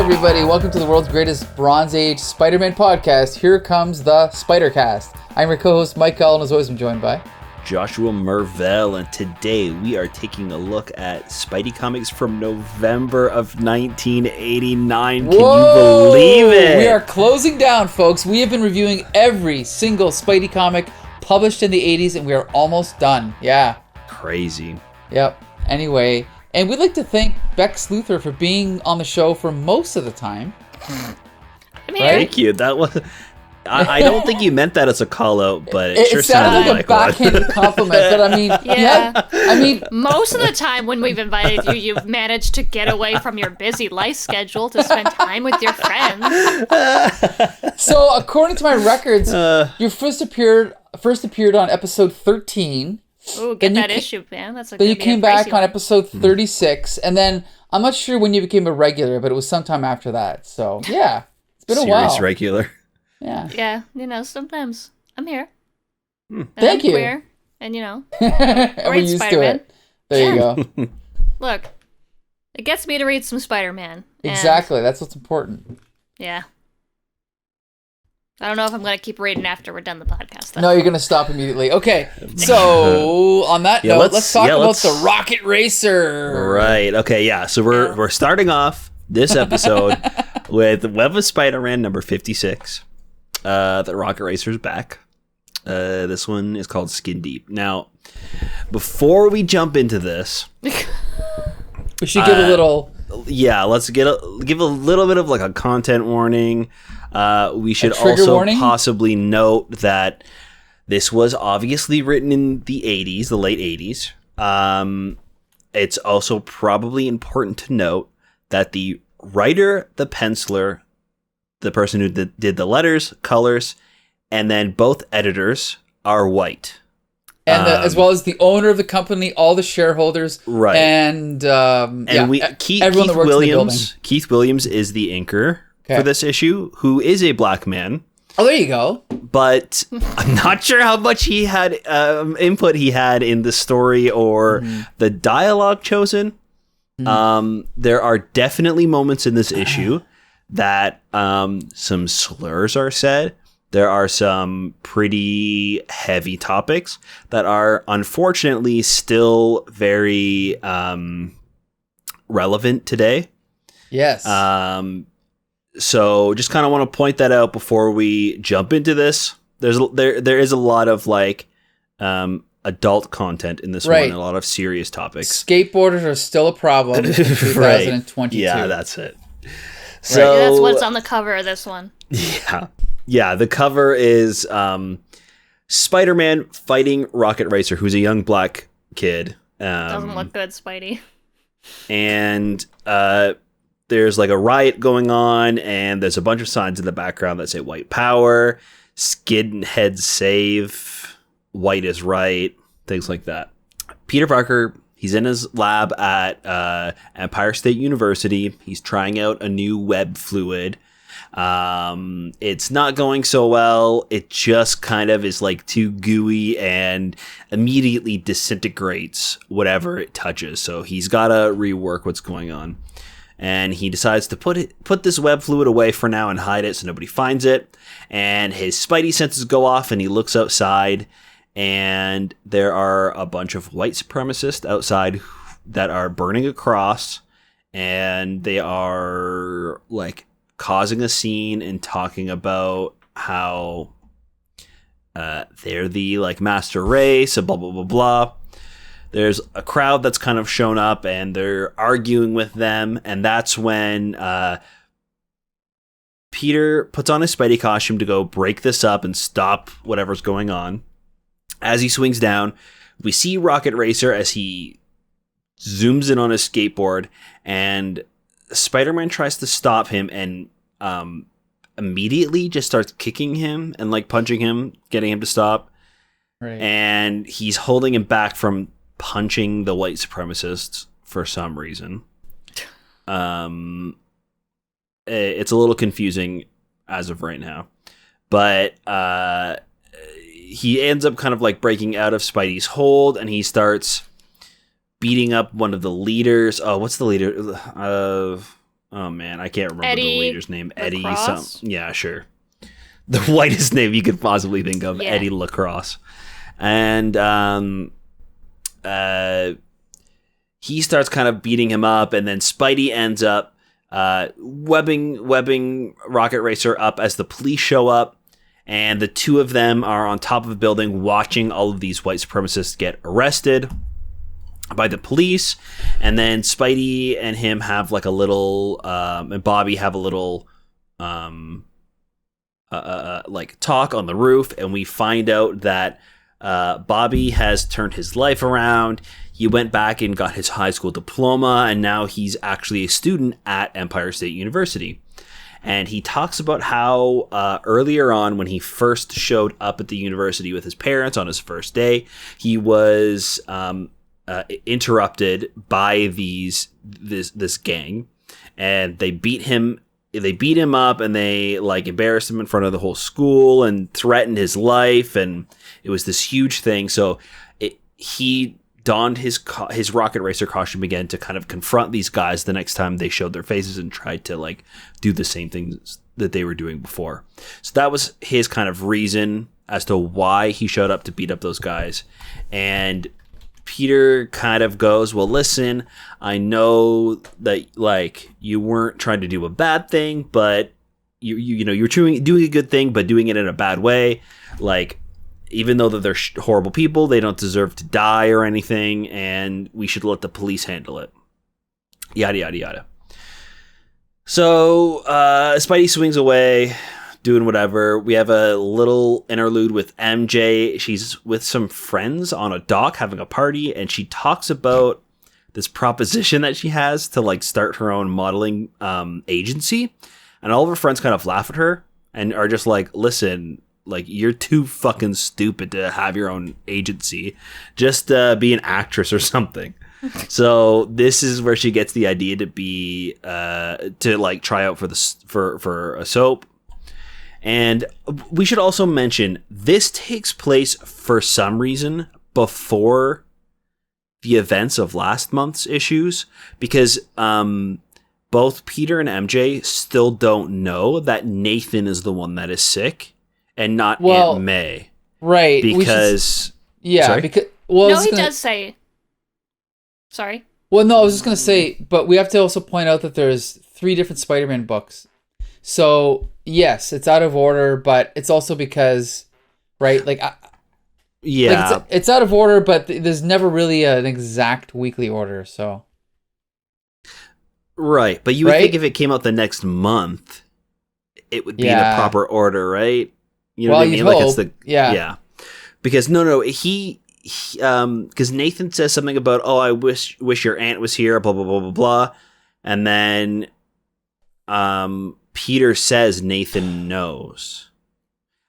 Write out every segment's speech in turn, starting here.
everybody. Welcome to the world's greatest Bronze Age Spider-Man podcast. Here comes the Spider-Cast. I'm your co-host, Mike Gall, and as always, I'm joined by Joshua Mervell, and today we are taking a look at Spidey comics from November of 1989. Can you believe it? We are closing down, folks. We have been reviewing every single Spidey comic published in the 80s, and we are almost done. Yeah. Crazy. Yep. Anyway, and we'd like to thank Bex Luthor for being on the show for most of the time. I'm Right? here. Thank you. That was. I don't think you meant that as a call out, but it sure sounded like a one. backhanded compliment. But I mean, Yeah. Most of the time when we've invited you, you've managed to get away from your busy life schedule to spend time with your friends. So according to my records, you first appeared on episode 13. Ooh, get Then you that ca- issue, man. That's a Then you gonna be a came back pricey on one. episode 36, and then I'm not sure when you became a regular, but it was sometime after that. So yeah, it's been a Serious while. regular. Yeah. Yeah, sometimes I'm here. And Thank I'm you. Queer, and We're read used to Spider-Man. it. There you go. Look, it gets me to read some Spider-Man. and, Exactly. That's what's important. Yeah. I don't know if I'm going to keep reading after we're done the podcast, though. No, you're gonna stop immediately. Okay. So on that note, let's talk about the Rocket Racer. Right. Okay. Yeah. So we're starting off this episode with Web of Spider-Man number 56. The Rocket Racer's back. This one is called Skin Deep. Now, before we jump into this, We should give a little. yeah, let's give a little bit of like a content warning. We should trigger also warning? possibly note that this was obviously written in the 80s, the late 80s. It's also probably important to note that the writer, the penciler, the person who did the letters, colors, and then both editors are white. And as well as the owner of the company, all the shareholders, Right. and Keith everyone that works in the building. Keith Williams is the inker Okay. for this issue, who is a black man. Oh, there you go. But I'm not sure how much he had input he had in the story or the dialogue chosen. There are definitely moments in this issue that some slurs are said. There are some pretty heavy topics that are unfortunately still very relevant today. Yes. So just kind of want to point that out before we jump into this. There is a lot of like adult content in this one, Right. and a lot of serious topics. Skateboarders are still a problem in 2022. Yeah, that's it. Yeah, So that's what's on the cover of this one. yeah. The cover is Spider-Man fighting Rocket Racer, who's a young black kid. Doesn't look good, Spidey. And there's like a riot going on, and there's a bunch of signs in the background that say white power, skinheads save, white is right, things like that. Peter Parker, he's in his lab at Empire State University. He's trying out a new web fluid. It's not going so well. It just kind of is like too gooey and immediately disintegrates whatever it touches. So he's got to rework what's going on. And he decides to put this web fluid away for now and hide it so nobody finds it. And his spidey senses go off, and he looks outside, and there are a bunch of white supremacists outside that are burning a cross, and they are like causing a scene and talking about how they're the like master race and blah blah blah blah. There's a crowd that's kind of shown up, and they're arguing with them, and that's when Peter puts on his Spidey costume to go break this up and stop whatever's going on. As he swings down, we see Rocket Racer as he zooms in on his skateboard, and Spider-Man tries to stop him and immediately just starts kicking him and like punching him, getting him to stop. Right. And he's holding him back from punching the white supremacists for some reason. It's a little confusing as of right now, but he ends up kind of like breaking out of Spidey's hold, and he starts beating up one of the leaders. Oh, what's the leader? Oh man, I can't remember Eddie the leader's name. Eddie Lacrosse? Yeah, sure. The whitest name you could possibly think of, Yeah. Eddie Lacrosse. And he starts kind of beating him up, and then Spidey ends up webbing Rocket Racer up as the police show up, and the two of them are on top of a building watching all of these white supremacists get arrested by the police. And then Spidey and him have like a little and Bobby have a little like talk on the roof, and we find out that Bobby has turned his life around. He went back and got his high school diploma, and now he's actually a student at Empire State University. And he talks about how earlier on, when he first showed up at the university with his parents on his first day, he was interrupted by this gang, and they beat him. They beat him up, and they like embarrassed him in front of the whole school and threatened his life, and it was this huge thing. So he donned his Rocket Racer costume again to kind of confront these guys the next time they showed their faces and tried to like do the same things that they were doing before. So that was his kind of reason as to why he showed up to beat up those guys. And Peter kind of goes, well, listen, I know that like you weren't trying to do a bad thing, but you know, you're doing a good thing, but doing it in a bad way. Like, even though that they're horrible people, they don't deserve to die or anything, and we should let the police handle it. Yada, yada, yada. So Spidey swings away, doing whatever. We have a little interlude with MJ. She's with some friends on a dock having a party, and she talks about this proposition that she has to like start her own modeling agency. And all of her friends kind of laugh at her and are just like, listen, like, you're too fucking stupid to have your own agency. Just be an actress or something. So this is where she gets the idea to be to like try out for a soap. And we should also mention this takes place for some reason before the events of last month's issues, because both Peter and MJ still don't know that Nathan is the one that is sick and not Aunt May. Right. Because sorry? Because no, he does say. Sorry. Well, no, I was just gonna say, but we have to also point out that there's 3 different Spider-Man books. So yes, it's out of order, but it's also because, right? Like, yeah, like it's out of order, but there's never really an exact weekly order. So. Right, but you would think if it came out the next month, it would be in a proper order, right? You know what I mean? Like, it's yeah. Because he because Nathan says something about, oh, I wish your aunt was here, blah blah blah blah blah, and then Peter says Nathan knows.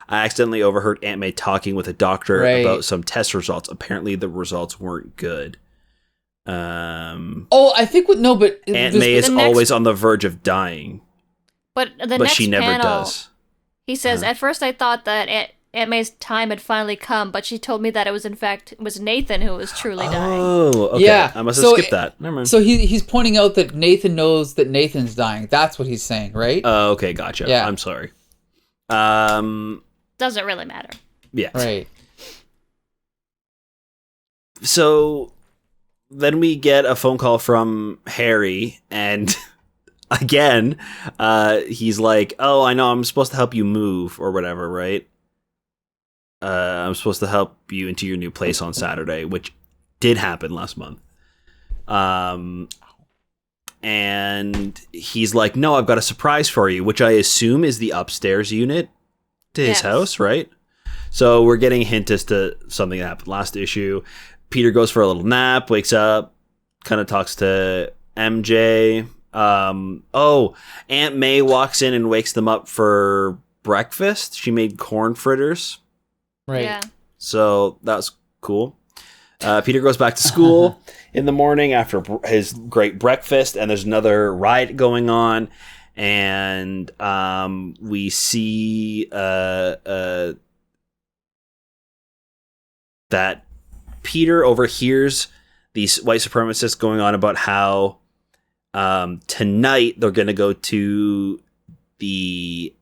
I accidentally overheard Aunt May talking with a doctor about some test results. Apparently, the results weren't good. I think but Aunt May is always on the verge of dying. But next she never panel, does. He says, at first I thought that Aunt May's time had finally come, but she told me that it was Nathan who was truly dying. Oh, okay. Yeah. I must have skipped that. Never mind. So he's pointing out that Nathan knows that Nathan's dying. That's what he's saying, right? Oh, okay, gotcha. Yeah. I'm sorry. Doesn't really matter. Yeah. Right. So then we get a phone call from Harry, and again, he's like, oh, I know, I'm supposed to help you move or whatever, right? I'm supposed to help you into your new place on Saturday, which did happen last month. And he's like, no, I've got a surprise for you, which I assume is the upstairs unit to his house, right? So we're getting a hint as to something that happened last issue. Peter goes for a little nap, wakes up, kind of talks to MJ. Aunt May walks in and wakes them up for breakfast. She made corn fritters. Right. Yeah. So that's cool. Peter goes back to school in the morning after his great breakfast, and there's another riot going on, and we see that Peter overhears these white supremacists going on about how tonight they're going to go to the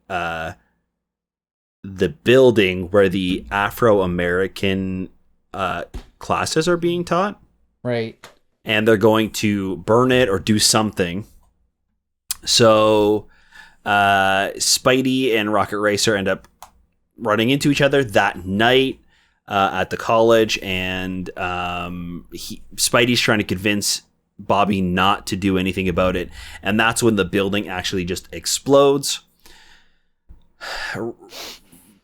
building where the Afro-American classes are being taught. Right. And they're going to burn it or do something. So Spidey and Rocket Racer end up running into each other that night at the college, and Spidey's trying to convince Bobby not to do anything about it, and that's when the building actually just explodes.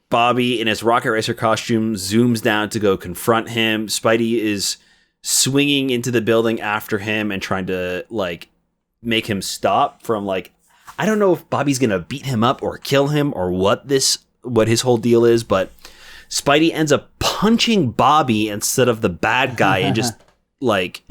Bobby, in his Rocket Racer costume, zooms down to go confront him. Spidey is swinging into the building after him and trying to like make him stop from like, I don't know if Bobby's gonna beat him up or kill him or what his whole deal is, but Spidey ends up punching Bobby instead of the bad guy and just like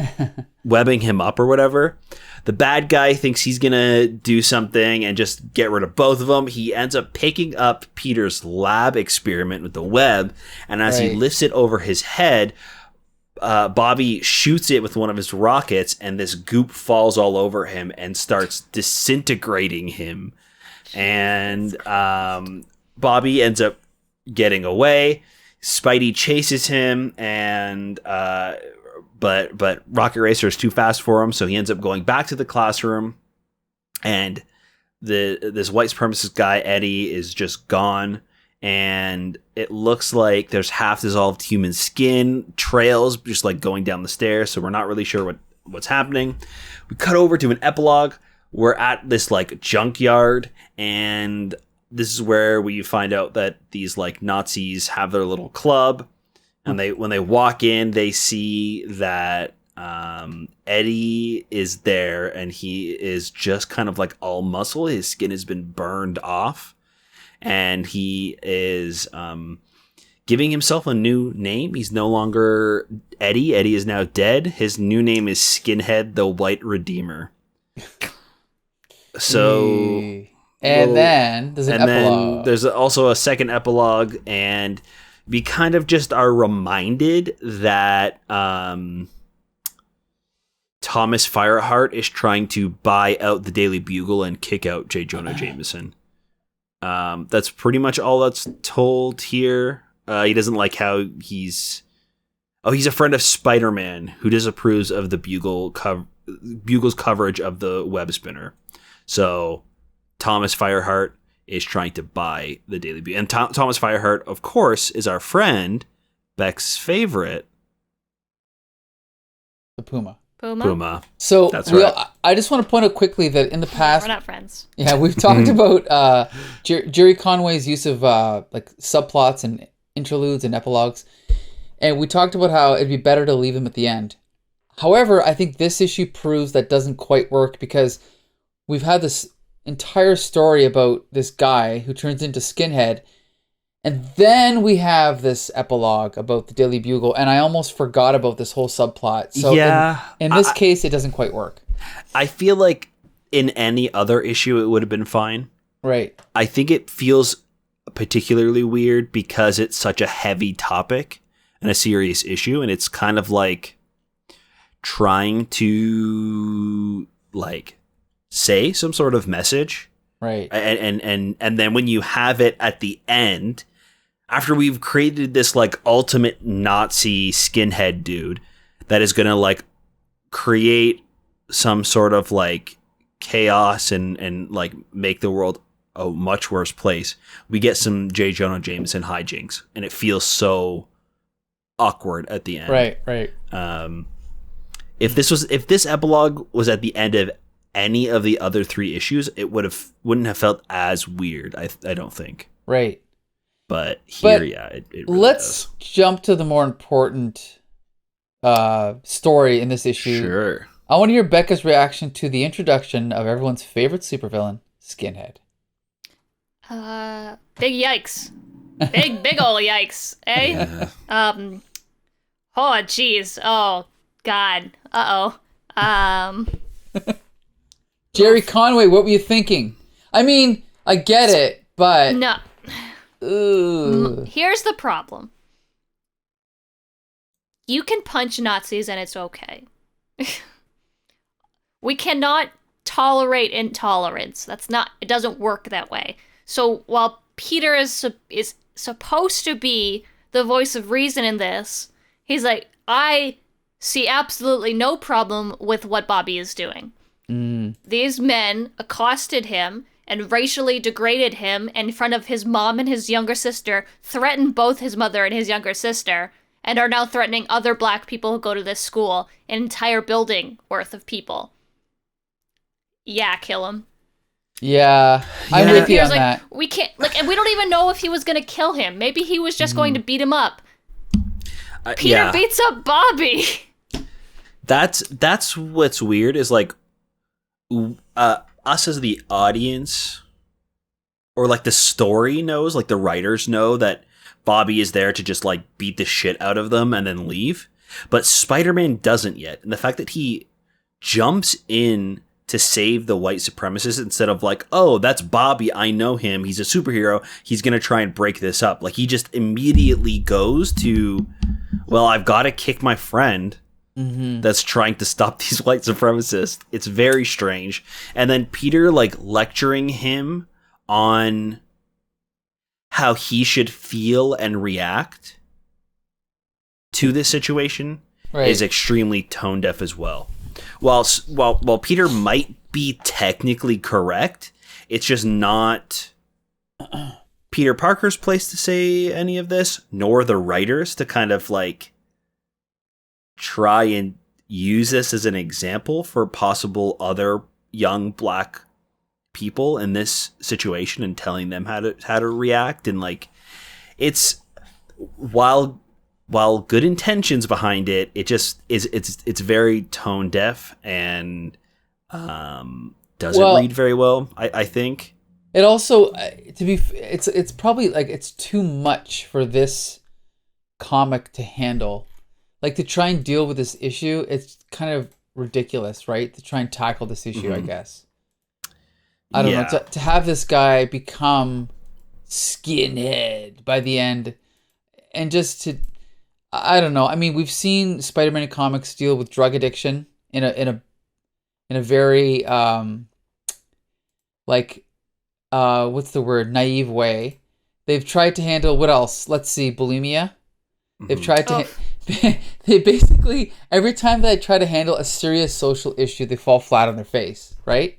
webbing him up or whatever. The bad guy thinks he's gonna do something and just get rid of both of them. He ends up picking up Peter's lab experiment with the web, and as he lifts it over his head, Bobby shoots it with one of his rockets, and this goop falls all over him and starts disintegrating him. And Bobby ends up getting away. Spidey chases him, and but Rocket Racer is too fast for him, so he ends up going back to the classroom. And this white supremacist guy Eddie is just gone, and it looks like there's half dissolved human skin trails just like going down the stairs. So we're not really sure what's happening. We cut over to an epilogue. We're at this like junkyard, and this is where we find out that these like Nazis have their little club, and when they walk in, they see that Eddie is there, and he is just kind of like all muscle. His skin has been burned off, and he is giving himself a new name. He's no longer Eddie. Eddie is now dead. His new name is Skinhead the White Redeemer. So... And then there's an epilogue. Then there's also a second epilogue, and we kind of just are reminded that Thomas Fireheart is trying to buy out the Daily Bugle and kick out J. Jonah Jameson. That's pretty much all that's told here. He doesn't like how he's a friend of Spider-Man who disapproves of the Bugle's coverage of the web spinner. So Thomas Fireheart is trying to buy the Daily Bugle. And Thomas Fireheart, of course, is our friend, Beck's favorite. The Puma. So that's right. I just want to point out quickly that in the past... We're not friends. Yeah, we've talked about Gerry Conway's use of like subplots and interludes and epilogues. And we talked about how it'd be better to leave them at the end. However, I think this issue proves that doesn't quite work, because we've had this entire story about this guy who turns into Skinhead, and then we have this epilogue about the Daily Bugle, and I almost forgot about this whole subplot. So yeah, in this case, it doesn't quite work. I feel like in any other issue, it would have been fine. Right. I think it feels particularly weird because it's such a heavy topic and a serious issue, and it's kind of like trying to like say some sort of message, right? And then when you have it at the end, after we've created this like ultimate Nazi skinhead dude that is gonna like create some sort of like chaos and like make the world a much worse place, we get some J. Jonah Jameson hijinks, and it feels so awkward at the end. Right. If this epilogue was at the end of any of the other three issues, it wouldn't have felt as weird. I don't think. Right. But here, it really let's does. jump to the more important story in this issue. Sure. I want to hear Becca's reaction to the introduction of everyone's favorite supervillain, Skinhead. Big yikes. Big ol' yikes, eh? Yeah. Oh, jeez. Oh, God. Uh-oh. Gerry Conway, what were you thinking? I mean, I get it, but... No. Ooh. Here's the problem. You can punch Nazis and it's okay. We cannot tolerate intolerance. It doesn't work that way. So while Peter is supposed to be the voice of reason in this, he's like, I see absolutely no problem with what Bobby is doing. These men accosted him and racially degraded him in front of his mom and his younger sister, threatened both his mother and his younger sister, and are now threatening other black people who go to this school, an entire building worth of people. Yeah, kill him. Yeah, I'm with you on that. We can't, and we don't even know if he was going to kill him. Maybe he was just going to beat him up. Peter beats up Bobby. That's what's weird is like, us as the audience, or like the story knows, like the writers know that Bobby is there to just like beat the shit out of them and then leave. But Spider-Man doesn't yet. And the fact that he jumps in to save the white supremacists instead of like, oh, that's Bobby, I know him, he's a superhero, he's gonna try and break this up. Like, he just immediately goes to, well, I've got to kick my friend that's trying to stop these white supremacists. It's very strange. And then Peter like lecturing him on how he should feel and react to this situation is extremely tone deaf as well. While Peter might be technically correct, it's just not Peter Parker's place to say any of this, nor the writers to kind of like try and use this as an example for possible other young black people in this situation and telling them how to react. And like, it's while good intentions behind it, it just it's very tone deaf and doesn't read very well, I think. It also it's probably like it's too much for this comic to handle. Like, to try and deal with this issue, it's kind of ridiculous, right? To try and tackle this issue, I guess. I don't know. To have this guy become skinhead by the end, and just to, I don't know. I mean, we've seen Spider-Man comics deal with drug addiction in a very what's the word? Naive way. They've tried to handle, what else? Let's see, bulimia. They've tried to. They basically, every time they try to handle a serious social issue, they fall flat on their face, right?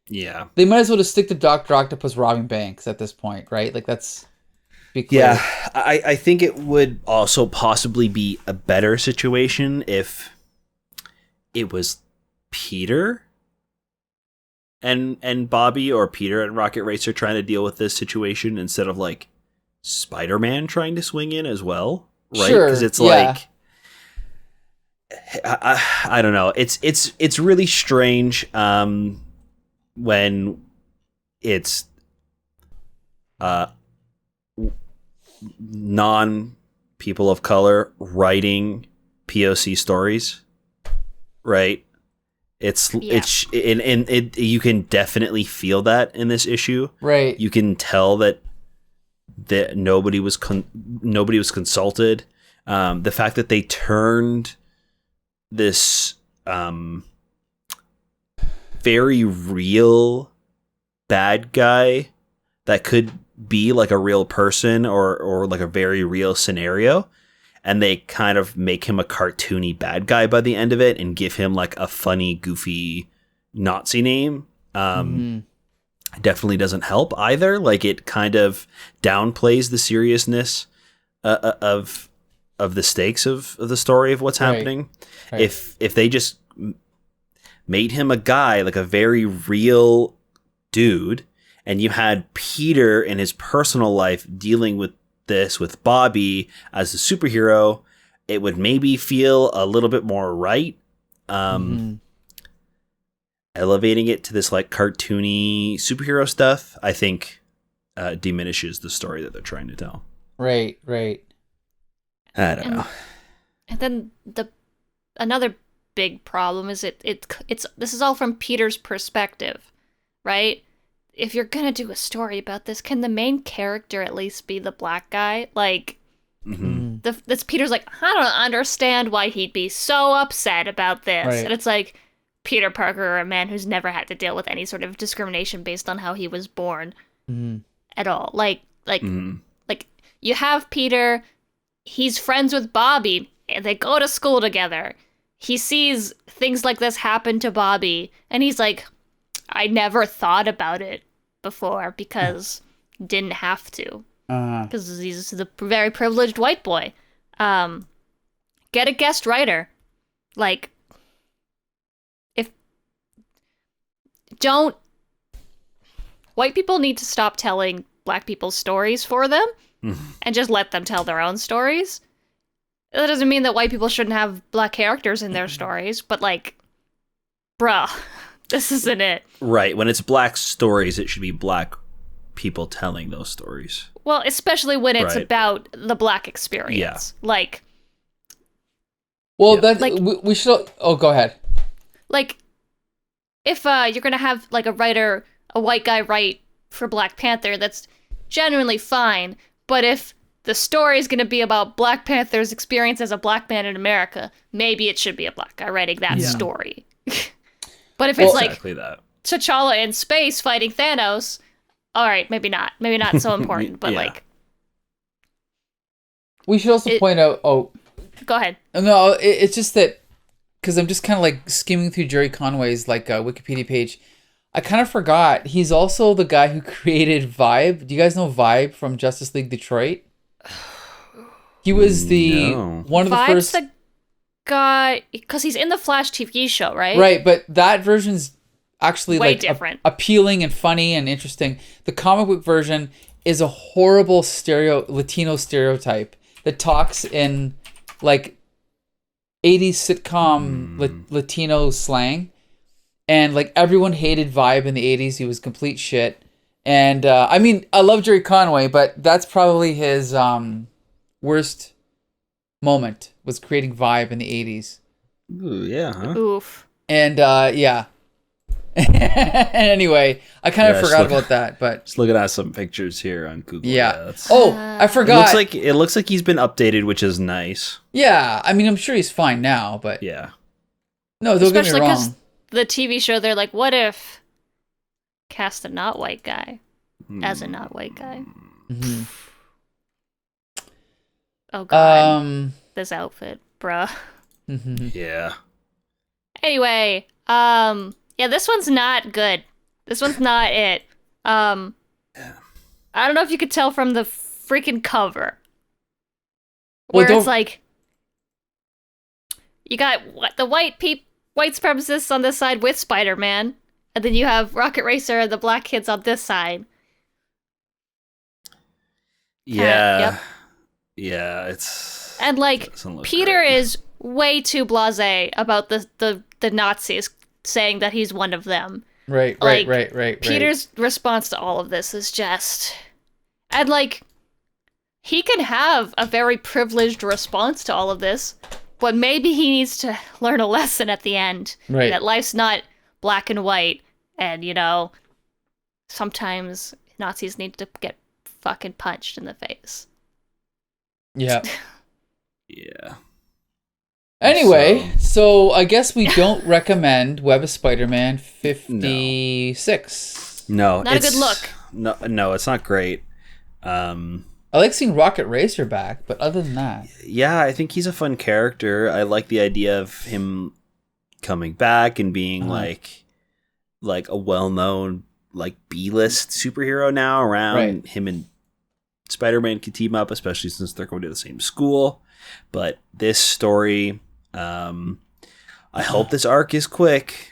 Yeah. They might as well just stick to Dr. Octopus robbing banks at this point, right? Like, that's be clear. Yeah, I think it would also possibly be a better situation if it was Peter and Bobby, or Peter and Rocket Racer trying to deal with this situation instead of like Spider-Man trying to swing in as well, right? Because it's like, I don't know. It's really strange when it's non people of color writing POC stories, right? It's you can definitely feel that in this issue, right? You can tell that nobody was consulted. The fact that they turned this very real bad guy that could be like a real person or like a very real scenario, and they kind of make him a cartoony bad guy by the end of it and give him like a funny, goofy Nazi name. Definitely doesn't help either. Like, it kind of downplays the seriousness of the stakes of the story of what's happening. Right. If they just made him a guy, like a very real dude, and you had Peter in his personal life dealing with this with Bobby as a superhero, it would maybe feel a little bit more right. Elevating it to this like cartoony superhero stuff, I think diminishes the story that they're trying to tell. Right. I don't know. And then another big problem is it's this is all from Peter's perspective, right? If you're gonna do a story about this, can the main character at least be the black guy? Like, this Peter's like, I don't understand why he'd be so upset about this. Right. And it's like, Peter Parker, a man who's never had to deal with any sort of discrimination based on how he was born at all. Like you have Peter, he's friends with Bobby, and they go to school together. He sees things like this happen to Bobby, and he's like, I never thought about it before because didn't have to. Because he's the very privileged white boy. Get a guest writer. Like, white people need to stop telling black people's stories for them and just let them tell their own stories. That doesn't mean that white people shouldn't have black characters in their stories, but like, bruh, this isn't it. Right. When it's black stories, it should be black people telling those stories. Well, especially when it's Right. about the black experience. Yeah. Like, Well, that's like, we should. Oh, go ahead. Like, if you're gonna have like a white guy write for Black Panther, that's genuinely fine. But if the story is gonna be about Black Panther's experience as a black man in America, maybe it should be a black guy writing that story. But if it's like exactly that. T'Challa in space fighting Thanos, all right, maybe not so important. But like, we should also point out. Oh, go ahead. no, it's just that because I'm just kind of like skimming through Gerry Conway's like Wikipedia page. I kind of forgot he's also the guy who created Vibe. Do you guys know Vibe from Justice League Detroit? He was one of the Vibe's first the guy because he's in the Flash TV show, right? Right, but that version's actually Way like different. Appealing and funny and interesting. The comic book version is a horrible Latino stereotype that talks in like 80s sitcom Latino slang, and like everyone hated Vibe in the 80s. He was complete shit. And I mean, I love Gerry Conway, but that's probably his worst moment, was creating Vibe in the 80s. Ooh, yeah, huh? Oof. And yeah. Anyway, I kind of forgot about that, but Just looking at some pictures here on Google. yeah. Oh, I forgot. It looks like he's been updated, which is nice. Yeah, I mean, I'm sure he's fine now, but Yeah. no, don't Especially get me because wrong. the TV show, they're like, what if cast a not white guy as a not white guy? Mhm. Oh god, this outfit, bruh. Yeah. Anyway, yeah, this one's not good. This one's not it. I don't know if you could tell from the freaking cover, where it's like you got the white supremacists on this side with Spider-Man, and then you have Rocket Racer and the black kids on this side. Yeah. Yep. Yeah, it's... And like doesn't look Peter great. is way too blasé about the Nazis saying that he's one of them. Right. Peter's response to all of this is just, and like, he can have a very privileged response to all of this, but maybe he needs to learn a lesson at the end. Right. That life's not black and white, and you know, sometimes Nazis need to get fucking punched in the face. Yeah. Yeah. Anyway, so I guess we don't recommend Web of Spider-Man 56. No, Not a good look. No, it's not great. I like seeing Rocket Racer back, but other than that, Yeah, I think he's a fun character. I like the idea of him coming back and being like a well-known like B-list superhero now around. Right. Him and Spider-Man can team up, especially since they're going to the same school. But this story, I hope this arc is quick.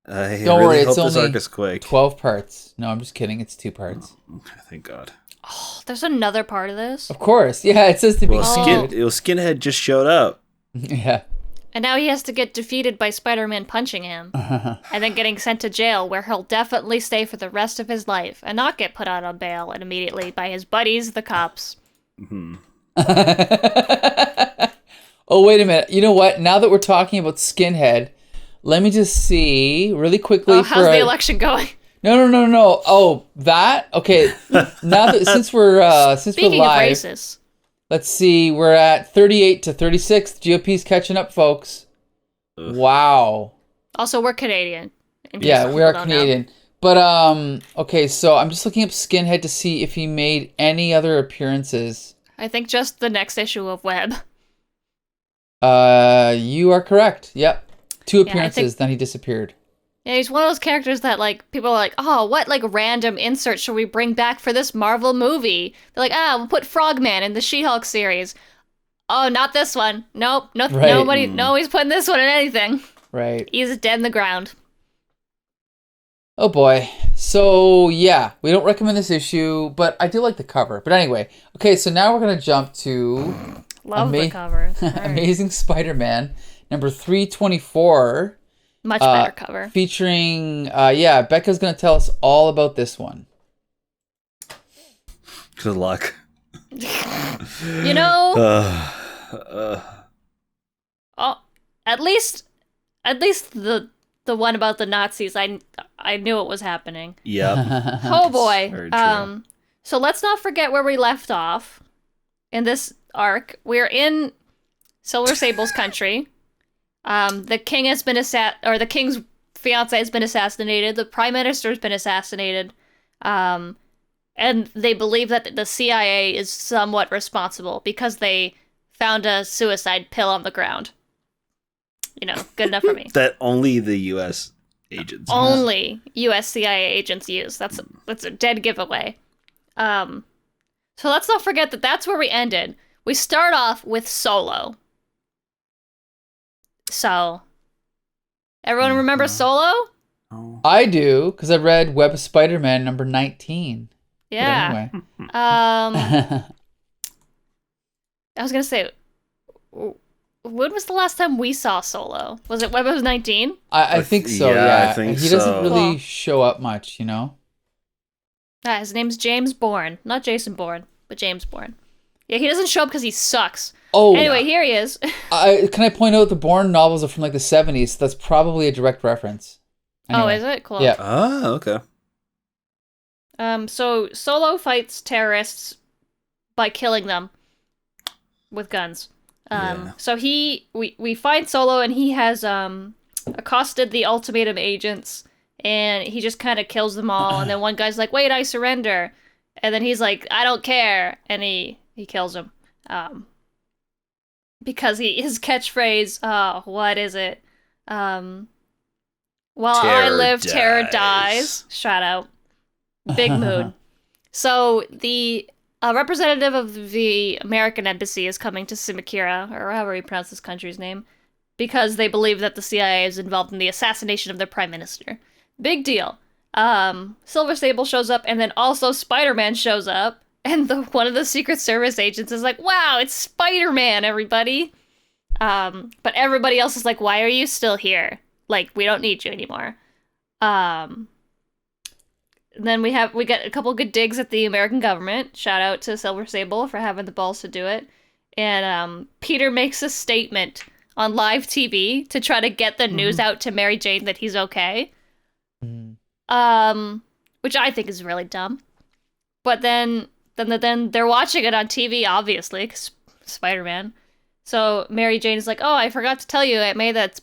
I don't worry, it's hope this only arc is quick. 12 parts. No, I'm just kidding. It's 2 parts. Okay, thank God. Oh, there's another part of this. Of course. Yeah, it says to be Well, Skinhead just showed up. Yeah. And now he has to get defeated by Spider-Man punching him, and then getting sent to jail, where he'll definitely stay for the rest of his life, and not get put out on bail and immediately by his buddies, the cops. Oh, wait a minute. You know what? Now that we're talking about Skinhead, let me just see really quickly. Oh, how's the election going? No. Oh, that? Okay. Now that since we're Speaking live, of racists. let's see. We're at 38 to 36. GOP's catching up, folks. Ugh. Wow. Also, we're Canadian. in case Yeah, we people are don't know. Canadian. But okay, so I'm just looking up Skinhead to see if he made any other appearances. I think just the next issue of Web. You are correct. Yep. 2 Yeah, I appearances, think- then he disappeared. Yeah, he's one of those characters that, like, people are like, oh, what, like, random insert should we bring back for this Marvel movie? They're like, we'll put Frogman in the She-Hulk series. Oh, not this one. Nope. Right. Nobody, nobody's putting this one in anything. Right. He's dead in the ground. Oh boy. So yeah, we don't recommend this issue, but I do like the cover. But anyway, okay, so now we're gonna jump to Love the cover. Amazing Spider-Man number 324. Much better cover. Featuring Becca's gonna tell us all about this one. Good luck. You know, at least the one about the Nazis, I knew it was happening. Yep. Oh boy. Very true. So let's not forget where we left off in this arc. We're in Silver Sable's country. The king has been the king's fiance has been assassinated. The prime minister has been assassinated. And they believe that the CIA is somewhat responsible because they found a suicide pill on the ground. You know, good enough for me. That only the U.S. agents. Only U.S. CIA agents use. That's a dead giveaway. So let's not forget that that's where we ended. We start off with Solo. So, everyone remember Solo? Oh. I do, because I read Web of Spider-Man number 19. Yeah. But anyway. I was gonna say, when was the last time we saw Solo? Was it Web of 19? I think so, Yeah, yeah. I think he doesn't so. really Cool. show up much, you know? His name's James Bourne. Not Jason Bourne, but James Bourne. Yeah, he doesn't show up because he sucks. Oh, Anyway, here he is. can I point out the Bourne novels are from like the 70s, so that's probably a direct reference. Oh, Anyway. is it? Cool. Yeah. Oh, okay. So Solo fights terrorists by killing them with guns. Yeah. So we find Solo and he has accosted the ultimatum agents and he just kind of kills them all. And then one guy's like, "Wait, I surrender," and then he's like, "I don't care," and he kills him. Because his catchphrase, what is it? While I live, terror dies. Shout out. Big mood. So the representative of the American embassy is coming to Simakira, or however you pronounce this country's name, because they believe that the CIA is involved in the assassination of their prime minister. Big deal. Silver Sable shows up, and then also Spider-Man shows up, and one of the Secret Service agents is like, "Wow, it's Spider-Man, everybody!" But everybody else is like, "Why are you still here? Like, we don't need you anymore." Then we get a couple good digs at the American government. Shout out to Silver Sable for having the balls to do it. And Peter makes a statement on live TV to try to get the news out to Mary Jane that he's okay. Which I think is really dumb. But then they're watching it on TV, obviously, 'cause Spider-Man. So Mary Jane is like, "Oh, I forgot to tell you, Aunt May, that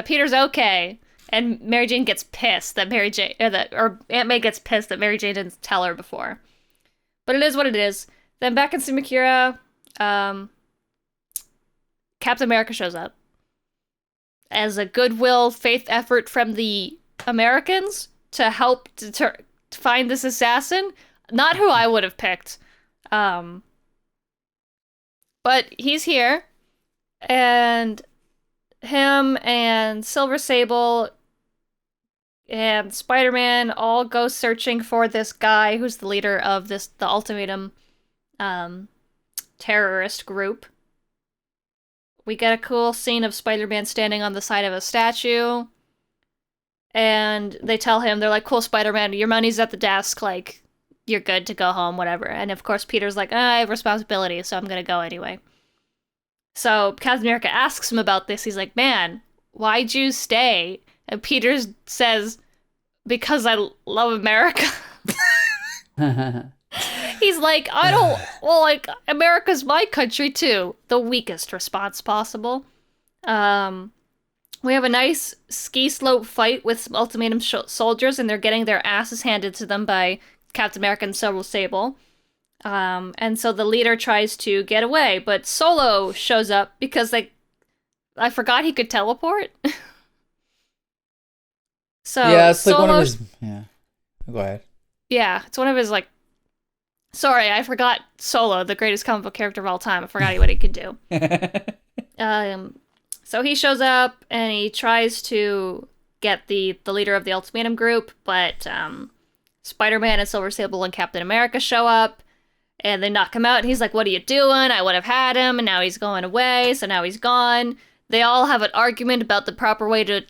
Peter's okay." And Mary Jane gets pissed that Aunt May gets pissed that Mary Jane didn't tell her before. But it is what it is. Then back in Simakira, Captain America shows up as a goodwill faith effort from the Americans to help to find this assassin. Not who I would have picked. But he's here. And him and Silver Sable and Spider-Man all go searching for this guy who's the leader of the ultimatum terrorist group. We get a cool scene of Spider-Man standing on the side of a statue. And they tell him, they're like, "Cool, Spider-Man, your money's at the desk, like, you're good to go home, whatever." And of course, Peter's like, "I have responsibility, so I'm gonna go anyway." So Captain America asks him about this. He's like, "Man, why'd you stay?" And Peter says, "Because I love America." He's like, America's my country too. The weakest response possible. we have a nice ski slope fight with some ultimatum soldiers, and they're getting their asses handed to them by Captain America and Silver Sable. And so the leader tries to get away, but Solo shows up because I forgot he could teleport. So yeah, it's like Solo, one of his. Yeah, go ahead. Yeah, it's one of his like. Sorry, I forgot Solo, the greatest comic book character of all time. I forgot what he could do. So he shows up and he tries to get the leader of the Ultimatum group, but Spider-Man and Silver Sable and Captain America show up, and they knock him out. And he's like, "What are you doing? I would have had him, and now he's going away. So now he's gone." They all have an argument about the proper way to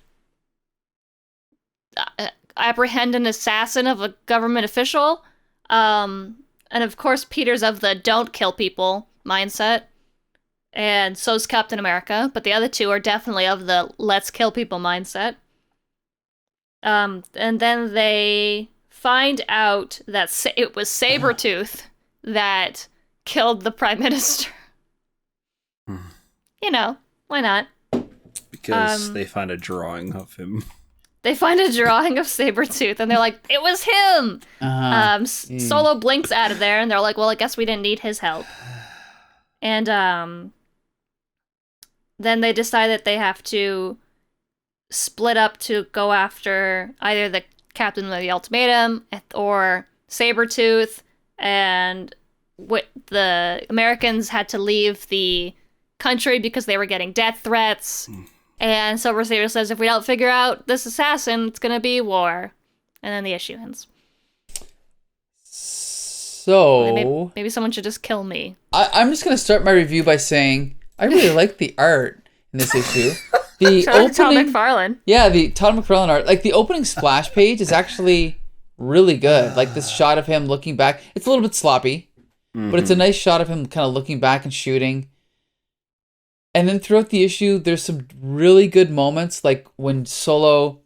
apprehend an assassin of a government official. And of course, Peter's of the "don't kill people" mindset. And so's Captain America, but the other two are definitely of the "let's kill people" mindset. And then they find out that it was Sabretooth that killed the Prime Minister. You know, why not? Because they find a drawing of him. They find a drawing of Sabretooth, and they're like, it was him! Solo blinks out of there, and they're like, well, I guess we didn't need his help. And then they decide that they have to split up to go after either the Captain of the Ultimatum or Sabretooth, and the Americans had to leave the country because they were getting death threats. And Silver Sable says, if we don't figure out this assassin, it's going to be war. And then the issue ends. So maybe someone should just kill me. I'm just going to start my review by saying I really like the art in this issue. The Todd McFarlane. Yeah, the Todd McFarlane art. Like, the opening splash page is actually really good. Like, this shot of him looking back. It's a little bit sloppy, but it's a nice shot of him kind of looking back and shooting. And then throughout the issue, there's some really good moments, like when Solo,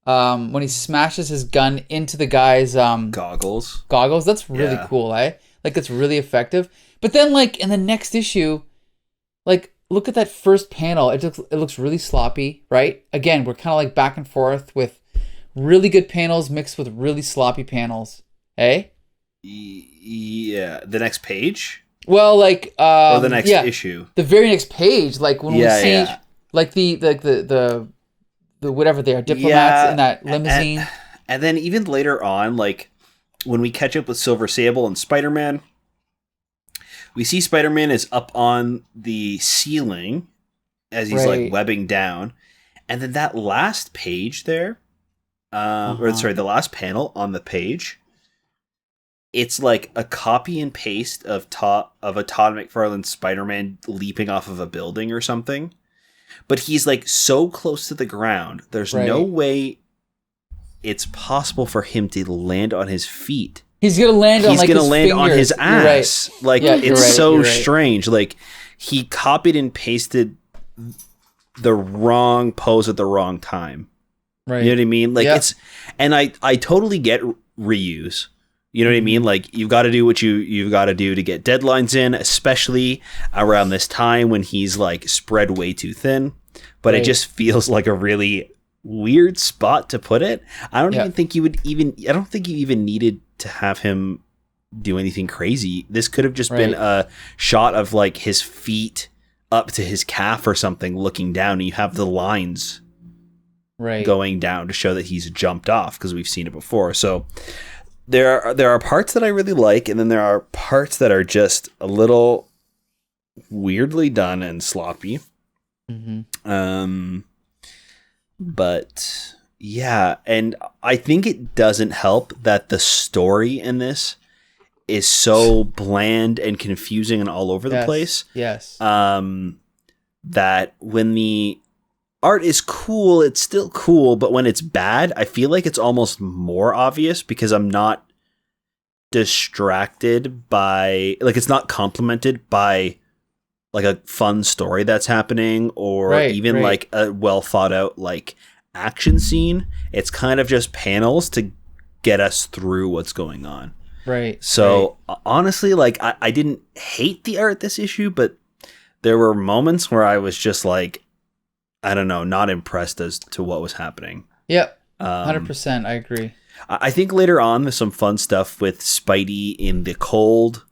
when he smashes his gun into the guy's goggles. That's really cool, eh? Like, it's really effective. But then, like, in the next issue, like, look at that first panel. It looks really sloppy, right? Again, we're kind of like back and forth with really good panels mixed with really sloppy panels, eh? Yeah, the next page. Well, like, or the next issue. The very next page, like when we see, like the whatever they are, diplomats in that limousine. And then even later on, like when we catch up with Silver Sable and Spider-Man, we see Spider-Man is up on the ceiling as he's like webbing down, and then that last page there, the last panel on the page. It's like a copy and paste of a Todd McFarlane Spider-Man leaping off of a building or something. But he's like so close to the ground. There's no way it's possible for him to land on his feet. He's going to land on his ass. Right. Like, it's so strange. Like, he copied and pasted the wrong pose at the wrong time. Right. You know what I mean? Like, it's, and I totally get reuse. You know what I mean? Like, you've got to do what you've got to do to get deadlines in, especially around this time when he's like spread way too thin. But it just feels like a really weird spot to put it. I don't think you even needed to have him do anything crazy. This could have just been a shot of like his feet up to his calf or something looking down, and you have the lines going down to show that he's jumped off, because we've seen it before. So there are parts that I really like, and then there are parts that are just a little weirdly done and sloppy. But yeah, and I think it doesn't help that the story in this is so bland and confusing and all over the place. Yes. That when the art is cool, it's still cool, but when it's bad, I feel like it's almost more obvious because I'm not distracted by, like, it's not complemented by like a fun story that's happening or even like a well thought out like action scene. It's kind of just panels to get us through what's going on. So honestly, like I didn't hate the art this issue, but there were moments where I was just like, I don't know, not impressed as to what was happening. Yep. 100%. I agree. I think later on there's some fun stuff with Spidey in the cold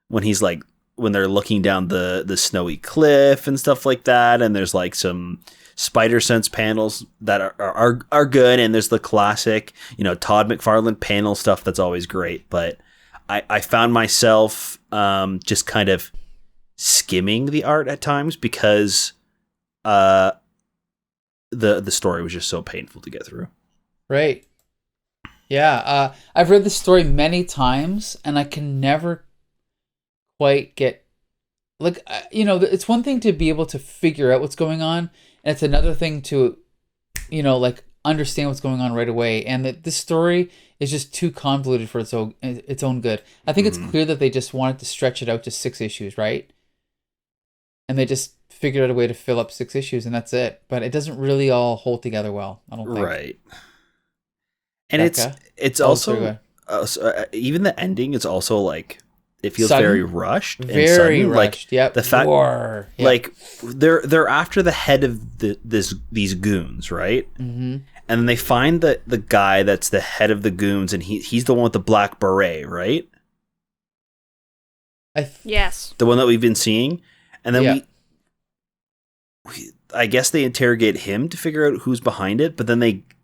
when he's like, when they're looking down the snowy cliff and stuff like that. And there's like some spider sense panels that are good. And there's the classic, Todd McFarlane panel stuff that's always great. But I found myself just kind of skimming the art at times because the story was just so painful to get through. Right. Yeah. I've read this story many times, and I can never quite get, like, it's one thing to be able to figure out what's going on, and it's another thing to, like, understand what's going on right away. And that this story is just too convoluted for its own good. I think it's clear that they just wanted to stretch it out to 6 issues, right? And they just figured out a way to fill up 6 issues, and that's it. But it doesn't really all hold together well, I don't think. Right. And it's also even the ending is also like, it feels sudden? Very rushed. Very and sudden. rushed. Like, yep. the fact, Yep. like they're after the head of these goons, right? Mm-hmm. And then they find the guy that's the head of the goons, and he's the one with the black beret, right? Yes. The one that we've been seeing, and then I guess they interrogate him to figure out who's behind it, but then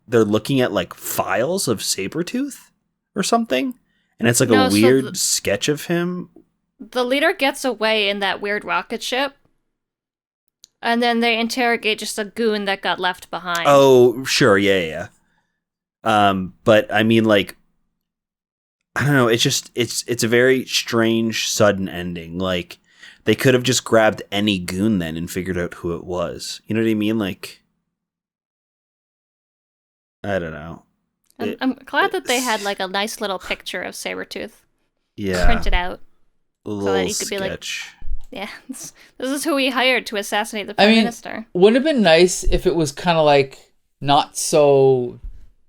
they're looking at like files of Sabretooth or something, and it's like a weird sketch of him. The leader gets away in that weird rocket ship, and then they interrogate just a goon that got left behind. Oh, sure, yeah. But I mean, like, I don't know. It's just it's a very strange, sudden ending. Like, they could have just grabbed any goon then and figured out who it was. You know what I mean? Like, I don't know. I'm glad that they had like a nice little picture of Sabretooth printed out. A little so that you could sketch. Be like, yeah, this is who we hired to assassinate the Prime Minister. Wouldn't it have been nice if it was kind of like not so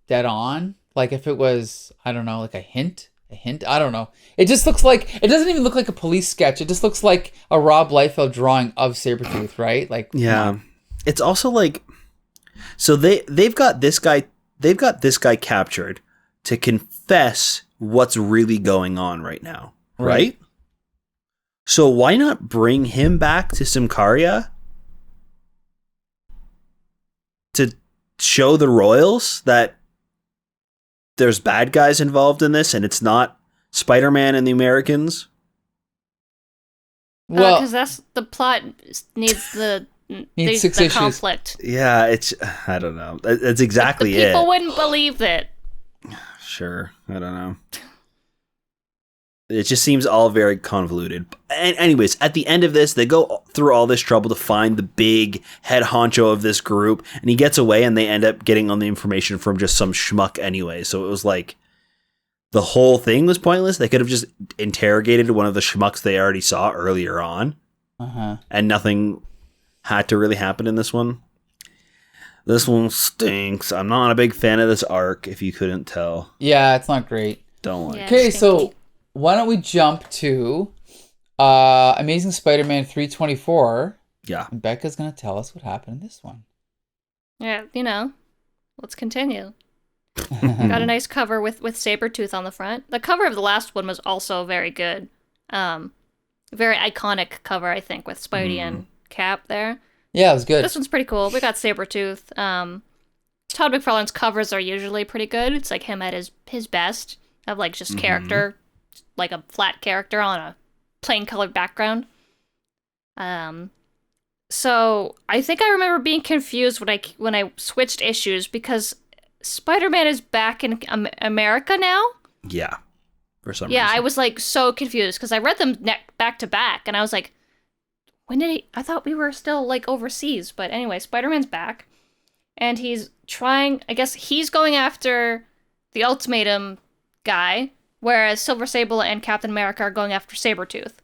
dead on? Like if it was, I don't know, like a hint? I don't know. It just looks like, it doesn't even look like a police sketch. It just looks like a Rob Liefeld drawing of Sabretooth, right? Like, yeah. It's also like, so they've got this guy captured to confess what's really going on right now, right? So why not bring him back to Symkaria to show the Royals that there's bad guys involved in this and it's not Spider-Man and the Americans? Well, because that's the plot needs the 6 issues. Conflict. Yeah, I don't know. That's exactly it. People it. wouldn't believe it. Sure, I don't know. It just seems all very convoluted. And anyways, at the end of this, they go through all this trouble to find the big head honcho of this group, and he gets away, and they end up getting all the information from just some schmuck anyway. So it was like, the whole thing was pointless. They could have just interrogated one of the schmucks they already saw earlier on, and nothing had to really happen in this one. This one stinks. I'm not a big fan of this arc, if you couldn't tell. Yeah, it's not great. Don't like it. Okay, so why don't we jump to Amazing Spider-Man 324? Yeah. And Becca's going to tell us what happened in this one. Yeah, let's continue. Got a nice cover with Sabretooth on the front. The cover of the last one was also very good. Very iconic cover, I think, with Spidey and Cap there. Yeah, it was good. This one's pretty cool. We got Sabretooth. Todd McFarlane's covers are usually pretty good. It's like him at his best. Of like just character, like a flat character on a plain colored background. So I think I remember being confused when I switched issues because Spider-Man is back in America now. Yeah, for some reason. Yeah, I was like so confused because I read them back to back, and I was like, when did he? I thought we were still like overseas, but anyway, Spider-Man's back, and he's trying. I guess he's going after the Ultimatum guy, whereas Silver Sable and Captain America are going after Sabretooth.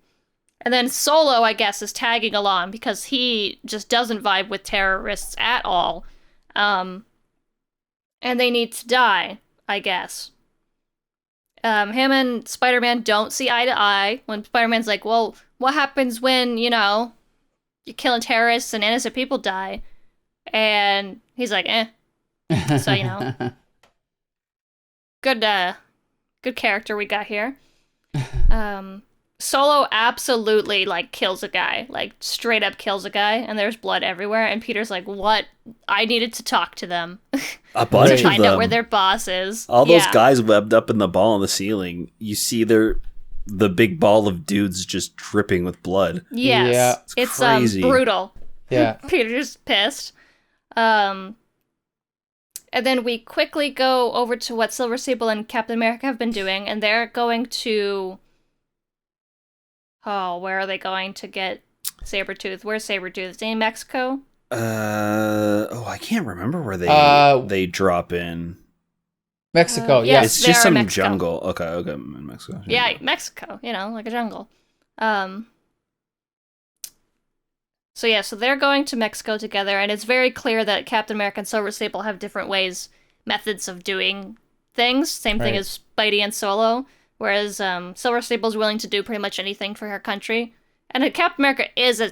And then Solo, I guess, is tagging along because he just doesn't vibe with terrorists at all. And they need to die, I guess. Him and Spider-Man don't see eye to eye. When Spider-Man's like, well, what happens when, you're killing terrorists and innocent people die? And he's like, So, good character we got here. Solo absolutely, like, kills a guy. Like, straight up kills a guy, and there's blood everywhere. And Peter's like, what? I needed to talk to them. A bunch to of find them. out where their boss is. All those guys webbed up in the ball on the ceiling. You see the big ball of dudes just dripping with blood. Yes. Yeah. It's crazy. brutal. Yeah. Peter's pissed. And then we quickly go over to what Silver Sable and Captain America have been doing, and they're going to... Oh, where are they going to get Sabretooth? Where's Sabretooth? Is he in Mexico? I can't remember where they drop in. Mexico, yes, It's just some Mexico. jungle. Okay, in Mexico. Yeah, Mexico, like a jungle. So they're going to Mexico together, and it's very clear that Captain America and Silver Sable have different methods of doing things. Same thing as Spidey and Solo, whereas Silver Sable's willing to do pretty much anything for her country. And Captain America is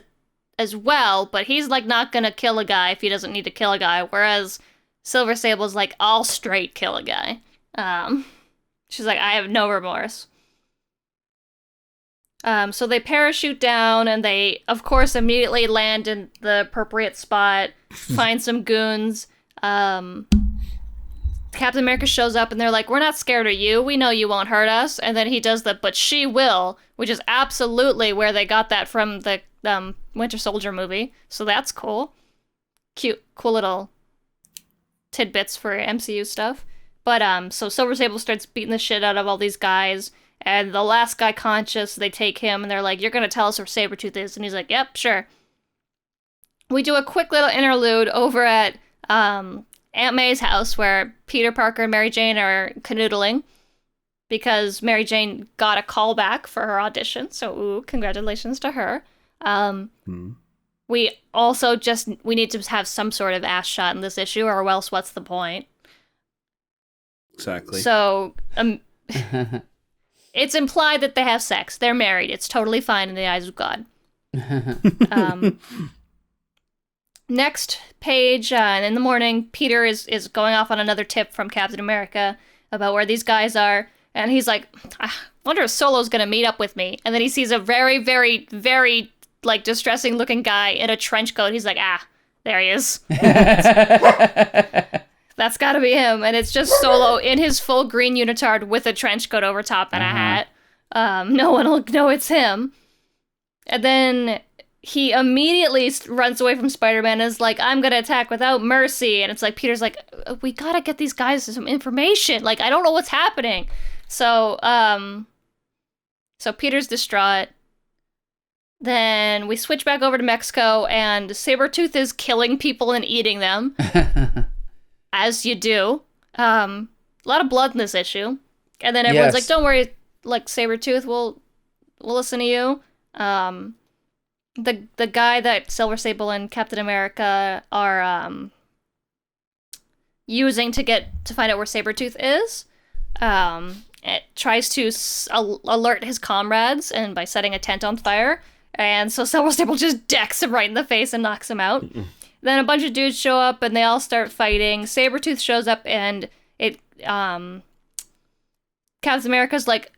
as well, but he's like not gonna kill a guy if he doesn't need to kill a guy, whereas Silver Sable's like, I'll straight kill a guy. She's like, I have no remorse. So they parachute down, and they, of course, immediately land in the appropriate spot, find some goons. Captain America shows up, and they're like, we're not scared of you. We know you won't hurt us. And then he does the, but she will, which is absolutely where they got that from the Winter Soldier movie. So that's cool. Cool little tidbits for MCU stuff. But so Silver Sable starts beating the shit out of all these guys, and the last guy conscious, they take him, and they're like, you're gonna tell us where Sabretooth is? And he's like, yep, sure. We do a quick little interlude over at Aunt May's house, where Peter Parker and Mary Jane are canoodling, because Mary Jane got a call back for her audition, so congratulations to her. We also we need to have some sort of ass shot in this issue, or else what's the point? Exactly. So, it's implied that they have sex. They're married. It's totally fine in the eyes of God. Next page, and in the morning, Peter is going off on another tip from Captain America about where these guys are, and he's like, I wonder if Solo's gonna meet up with me. And then he sees a very, very, very, like, distressing looking guy in a trench coat. He's like, there he is. That's gotta be him. And it's just Solo in his full green unitard with a trench coat over top and a hat. No one will know it's him. And then he immediately runs away from Spider-Man and is like, I'm gonna attack without mercy. And it's like, Peter's like, we gotta get these guys some information. Like, I don't know what's happening. So Peter's distraught. Then we switch back over to Mexico, and Sabretooth is killing people and eating them. As you do. A lot of blood in this issue. And then everyone's like, don't worry, like, Sabretooth, we'll listen to you. The guy that Silver Sable and Captain America are using to find out where Sabretooth is, it tries to alert his comrades, and by setting a tent on fire. And so Silver Sable just decks him right in the face and knocks him out. Then a bunch of dudes show up, and they all start fighting. Sabretooth shows up, and Captain America's like,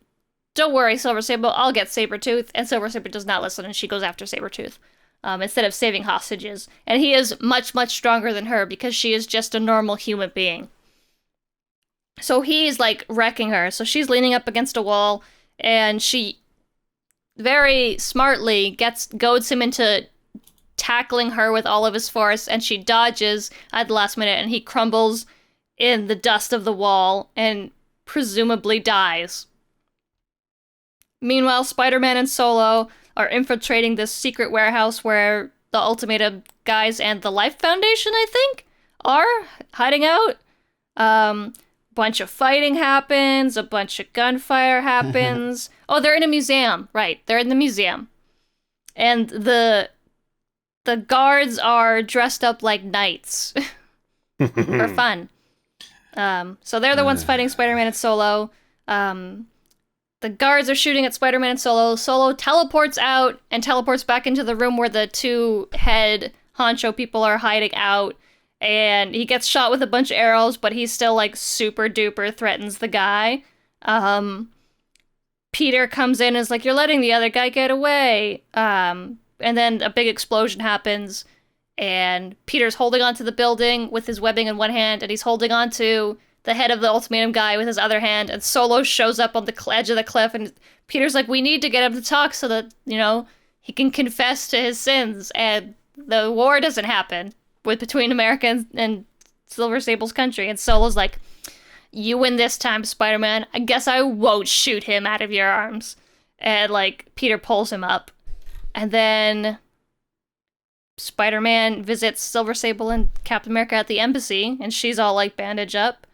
don't worry, Silver Sable, I'll get Sabretooth. And Silver Sable does not listen, and she goes after Sabretooth instead of saving hostages. And he is much, much stronger than her, because she is just a normal human being. So he's, like, wrecking her. So she's leaning up against a wall, and she very smartly goads him into tackling her with all of his force, and she dodges at the last minute, and he crumbles in the dust of the wall and presumably dies. Meanwhile, Spider-Man and Solo are infiltrating this secret warehouse where the Ultimatum guys and the Life Foundation, I think, are hiding out. Bunch of fighting happens, a bunch of gunfire happens. Oh, they're in a museum. Right, they're in the museum. And the guards are dressed up like knights for fun. So they're the ones fighting Spider-Man and Solo. The guards are shooting at Spider-Man and Solo. Solo teleports out and teleports back into the room where the two head honcho people are hiding out. and he gets shot with a bunch of arrows, but he's still like super duper threatens the guy. Peter comes in and is like, you're letting the other guy get away. And then a big explosion happens, and Peter's holding onto the building with his webbing in one hand, and he's holding onto the head of the ultimatum guy with his other hand, and Solo shows up on the edge of the cliff, and Peter's like, we need to get him to talk so that, he can confess to his sins, and the war doesn't happen between America and Silver Sable's country. And Solo's like, you win this time, Spider-Man. I guess I won't shoot him out of your arms. And, Peter pulls him up. And then Spider-Man visits Silver Sable and Captain America at the embassy, and she's all, bandaged up.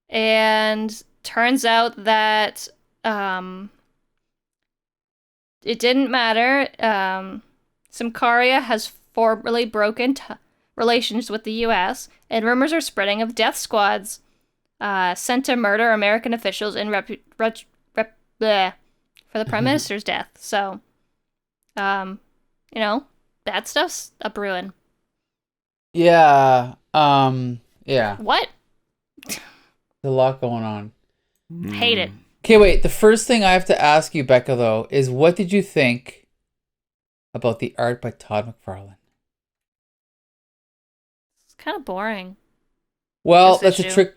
And turns out that, it didn't matter. Symkaria has formerly broken relations with the U.S., and rumors are spreading of death squads sent to murder American officials in for the Prime Minister's death. So, bad stuff's a brewing. Yeah. Yeah. What? There's a lot going on. Hate it. Okay, wait. The first thing I have to ask you, Becca, though, is what did you think about the art by Todd McFarlane? It's kind of boring. Well, that's a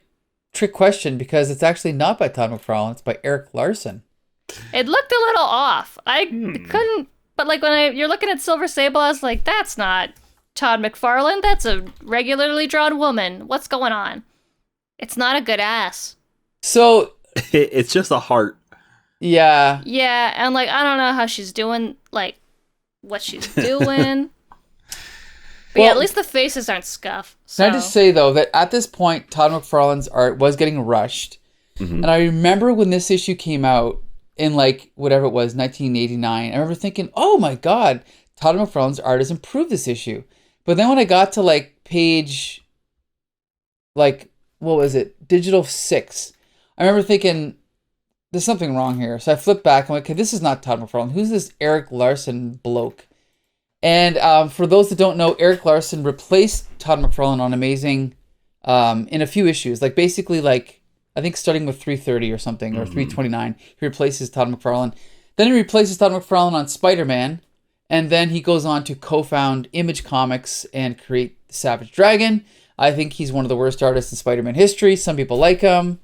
trick question, because it's actually not by Todd McFarlane. It's by Erik Larsen. It looked a little off. I couldn't, but when you're looking at Silver Sable, I was like, that's not Todd McFarlane. That's a regularly drawn woman. What's going on? It's not a good ass. So it's just a heart. Yeah. Yeah, and I don't know how she's doing, what she's doing. But yeah, at least the faces aren't scuffed. So. Can I just say, though, that at this point, Todd McFarlane's art was getting rushed. Mm-hmm. And I remember when this issue came out in, whatever it was, 1989, I remember thinking, oh my God, Todd McFarlane's art has improved this issue. But then when I got to, page, what was it, Digital 6, I remember thinking, there's something wrong here. So I flipped back, I'm like, okay, this is not Todd McFarlane. Who's this Erik Larsen bloke? And for those that don't know, Erik Larsen replaced Todd McFarlane on Amazing in a few issues. Basically, I think starting with 330 or something, or 329, he replaces Todd McFarlane. Then he replaces Todd McFarlane on Spider-Man, and then he goes on to co-found Image Comics and create Savage Dragon. I think he's one of the worst artists in Spider-Man history. Some people like him.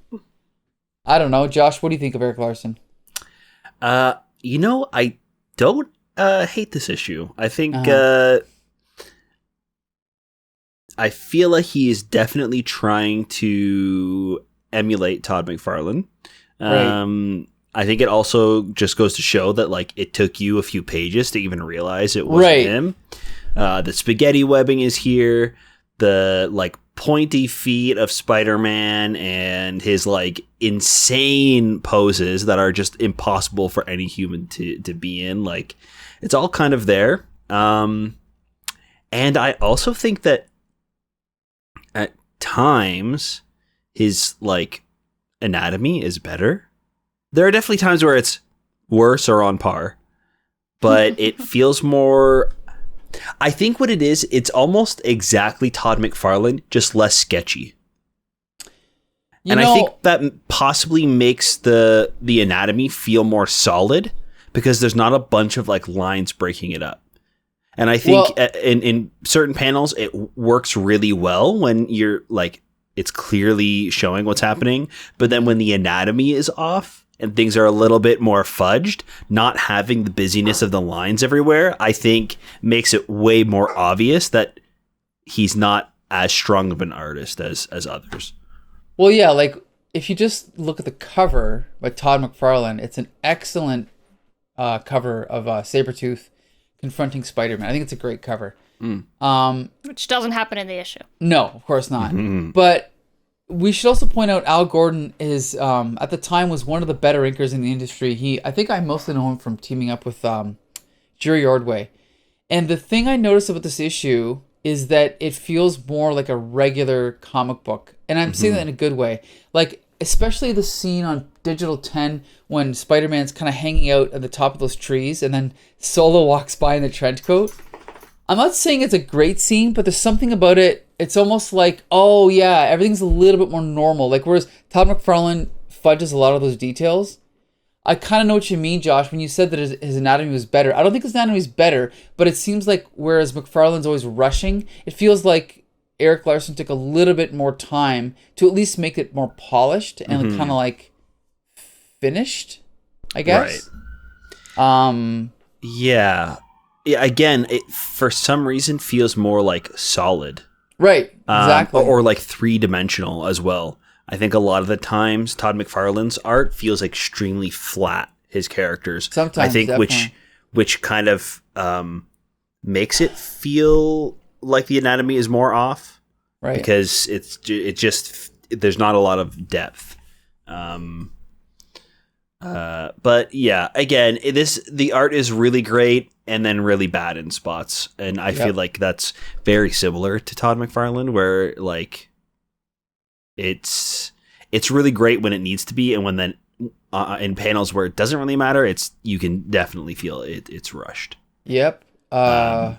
I don't know. Josh, what do you think of Erik Larsen? I don't hate this issue. I think I feel like he is definitely trying to emulate Todd McFarlane. Right. I think it also just goes to show that it took you a few pages to even realize it wasn't him. The spaghetti webbing is here. The pointy feet of Spider-Man and his insane poses that are just impossible for any human to be in. It's all kind of there. And I also think that at times his anatomy is better. There are definitely times where it's worse or on par, but it feels more. I think what it is, it's almost exactly Todd McFarlane, just less sketchy. I think that possibly makes the anatomy feel more solid because there's not a bunch of lines breaking it up. And I think in certain panels, it works really well when you're it's clearly showing what's happening. But then when the anatomy is off and things are a little bit more fudged, not having the busyness of the lines everywhere, I think makes it way more obvious that he's not as strong of an artist as others. Well, yeah, if you just look at the cover by Todd McFarlane, it's an excellent cover of Sabretooth confronting Spider-Man. I think it's a great cover. Which doesn't happen in the issue. No, of course not. But we should also point out Al Gordon is at the time was one of the better inkers in the industry. I think I mostly know him from teaming up with Gerry Ordway. And the thing I noticed about this issue is that it feels more like a regular comic book. And I'm saying that in a good way. Especially the scene on Digital 10 when Spider-Man's kind of hanging out at the top of those trees and then Solo walks by in the trench coat. I'm not saying it's a great scene, but there's something about it it's almost like, oh yeah, everything's a little bit more normal. Like whereas Todd McFarlane fudges a lot of those details. I kind of know what you mean, Josh, when you said that his anatomy was better. I don't think his anatomy is better, but it seems like whereas McFarlane's always rushing, it feels like Erik Larsen took a little bit more time to at least make it more polished and kind of like finished, I guess. Right. Yeah. Again, it for some reason feels more like solid. Right. Exactly. Or like 3-dimensional as well. I think a lot of the times Todd McFarlane's art feels extremely flat. His characters, sometimes, I think, definitely. which kind of makes it feel like the anatomy is more off, right? Because it just there's not a lot of depth. But yeah, again, the art is really great and then really bad in spots, and I feel like that's very similar to Todd McFarlane, where like. It's really great when it needs to be, and when then in panels where it doesn't really matter, you can definitely feel it's rushed. Yep. Yeah.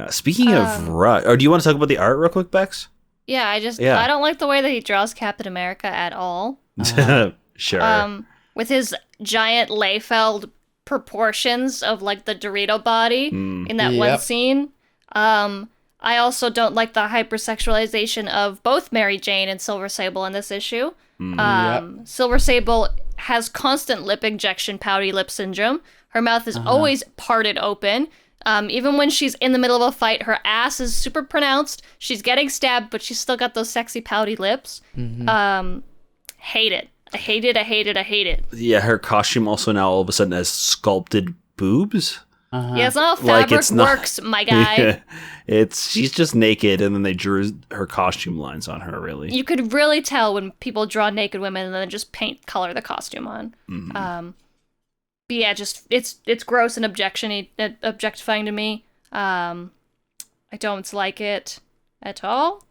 Speaking of rush, or do you want to talk about the art real quick, Bex? Yeah, I don't like the way that he draws Captain America at all. Sure. With his giant Liefeld proportions of like the Dorito body in that one scene. I also don't like the hypersexualization of both Mary Jane and Silver Sable in this issue. Silver Sable has constant lip injection, pouty lip syndrome. Her mouth is always parted open. Even when she's in the middle of a fight, her ass is super pronounced. She's getting stabbed, but she's still got those sexy pouty lips. Hate it. I hate it. Yeah, her costume also now all of a sudden has sculpted boobs. Yeah, it's not how fabric works, my guy. Yeah, she's just naked, and then they drew her costume lines on her, really. You could really tell when people draw naked women and then just color the costume on. But yeah, just it's gross and objectifying to me. I don't like it at all.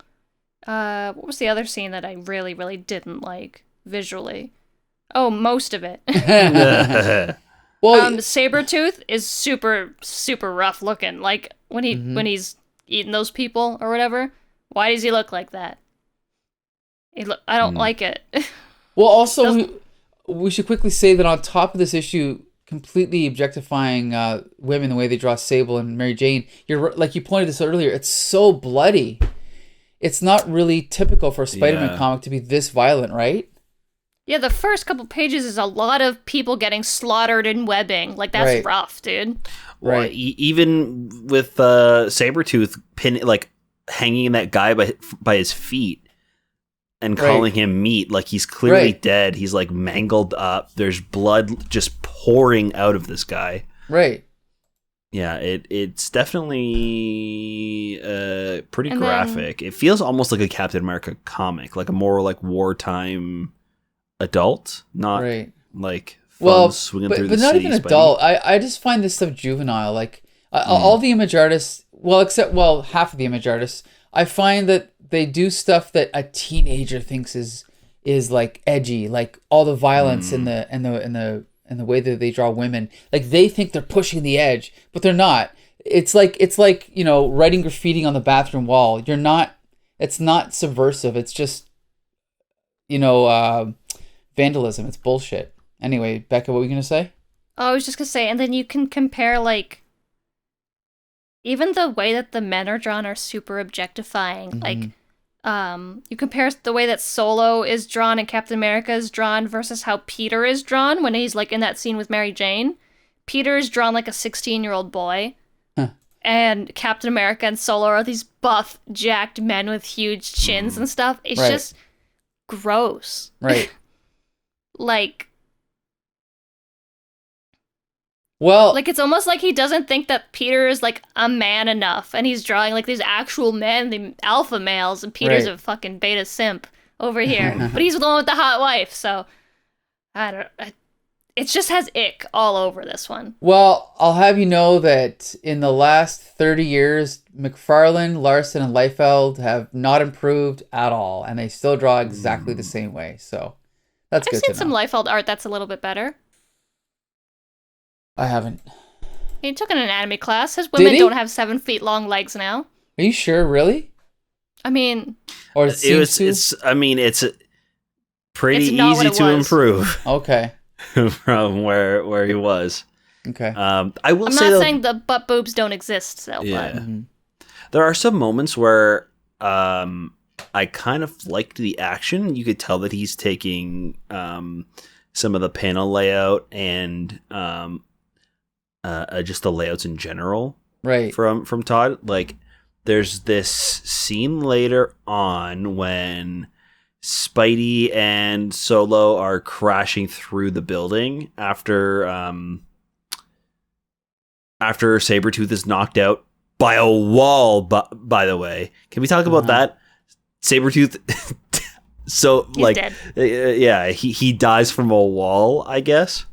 What was the other scene that I really, really didn't like visually? Oh, most of it. Well, Sabretooth is super, super rough looking. Like when he's eating those people or whatever. Why does he look like that? I don't like it. Well, also we should quickly say that on top of this issue, completely objectifying women the way they draw Sable and Mary Jane. You're like you pointed this out earlier. It's so bloody. It's not really typical for a Spider-Man comic to be this violent, right? Yeah, the first couple pages is a lot of people getting slaughtered in webbing. Like, that's rough, dude. Right. Well, even with Sabretooth hanging that guy by his feet and calling him meat, like he's clearly dead. He's like mangled up. There's blood just pouring out of this guy. Right. Yeah, it's definitely pretty graphic. It feels almost like a Captain America comic, like a more like wartime adult, not like fun swinging through the city. But not even adult. I just find this stuff juvenile. Like all the image artists, half of the image artists, I find that they do stuff that a teenager thinks is like edgy, like all the violence and the way that they draw women. Like they think they're pushing the edge, but they're not. It's like writing graffiti on the bathroom wall. You're not. It's not subversive. It's just vandalism. It's bullshit. Anyway, Becca, what were you gonna say? Oh, I was just gonna say, and then you can compare like even the way that the men are drawn are super objectifying. Like, you compare the way that Solo is drawn and Captain America is drawn versus how Peter is drawn when he's like in that scene with Mary Jane. Peter is drawn like a 16-year-old boy. And Captain America and Solo are these buff, jacked men with huge chins and stuff. It's just gross. Right. Like, it's almost like he doesn't think that Peter is like a man enough, and he's drawing like these actual men, the alpha males, and Peter's a fucking beta simp over here. But he's the one with the hot wife, so it just has ick all over this one. Well, I'll have you know that in the last 30 years, McFarlane, Larsen, and Liefeld have not improved at all, and they still draw exactly the same way. So that's good to know. I've seen some Liefeld art that's a little bit better. I haven't. He took an anatomy class. His women don't have 7 feet long legs now. Are you sure? Really? I mean, Or it seems to? It's pretty It's not what easy it to was. improve Okay. from where he was. Okay. I will I'm say not though, saying the butt boobs don't exist, though. yeah, But Mhm. there are some moments where I kind of liked the action. You could tell that he's taking some of the panel layout and just the layouts in general Right. from Todd. Like, there's this scene later on when Spidey and Solo are crashing through the building after Sabretooth is knocked out by a wall. By the way, can we talk about that? Sabretooth. So he's dead. yeah, he dies from a wall, I guess.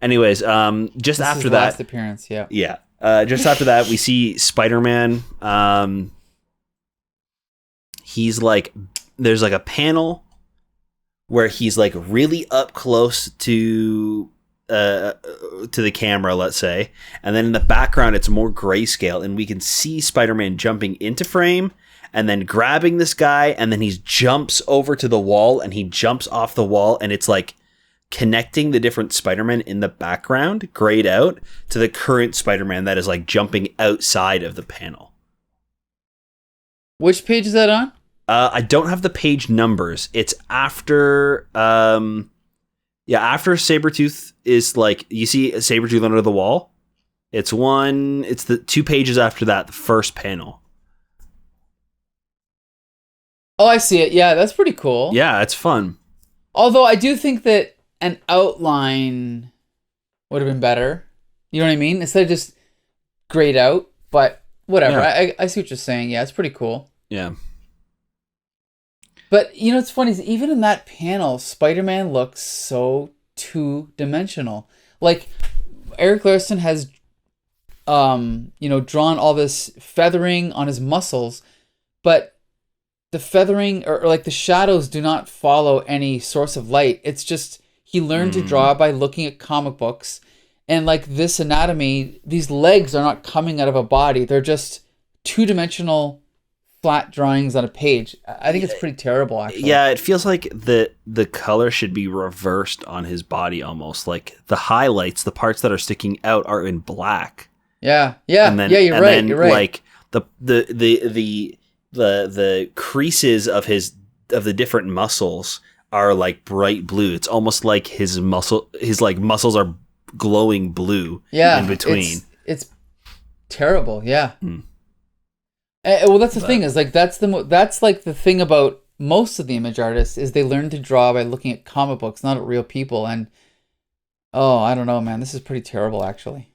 Anyways, just This after is the that, last appearance, yeah. yeah. Just after that, we see Spider-Man. He's like, there's like a panel where he's like really up close to the camera, let's say, and then in the background it's more grayscale, and we can see Spider-Man jumping into frame and then grabbing this guy, and then he jumps over to the wall and he jumps off the wall, and it's like connecting the different Spider-Man in the background, grayed out, to the current Spider-Man that is like jumping outside of the panel. Which page is that on? I don't have the page numbers. It's after after Sabretooth is like, you see Sabretooth under the wall. It's the 2 pages after that, the first panel. Oh, I see it. Yeah, that's pretty cool. Yeah, it's fun. Although I do think that an outline would have been better. You know what I mean? Instead of just grayed out, but whatever. Yeah. I see what you're saying. Yeah, it's pretty cool. Yeah. But, you know, what's funny is even in that panel, Spider-Man looks so two-dimensional. Like, Erik Larsen has, drawn all this feathering on his muscles, but the feathering or like the shadows do not follow any source of light. It's just he learned to draw by looking at comic books, and like this anatomy, these legs are not coming out of a body. They're just two-dimensional flat drawings on a page. I think it's pretty terrible, actually. Yeah, it feels like the color should be reversed on his body almost. Like the highlights, the parts that are sticking out are in black. Yeah. And then, You're right. Then, you're right. Like the creases of the different muscles are like bright blue. It's almost like his muscles are glowing blue in between. It's terrible. Yeah. Well, that's the thing is like that's like the thing about most of the image artists is they learn to draw by looking at comic books, not at real people. And I don't know, man, this is pretty terrible, actually.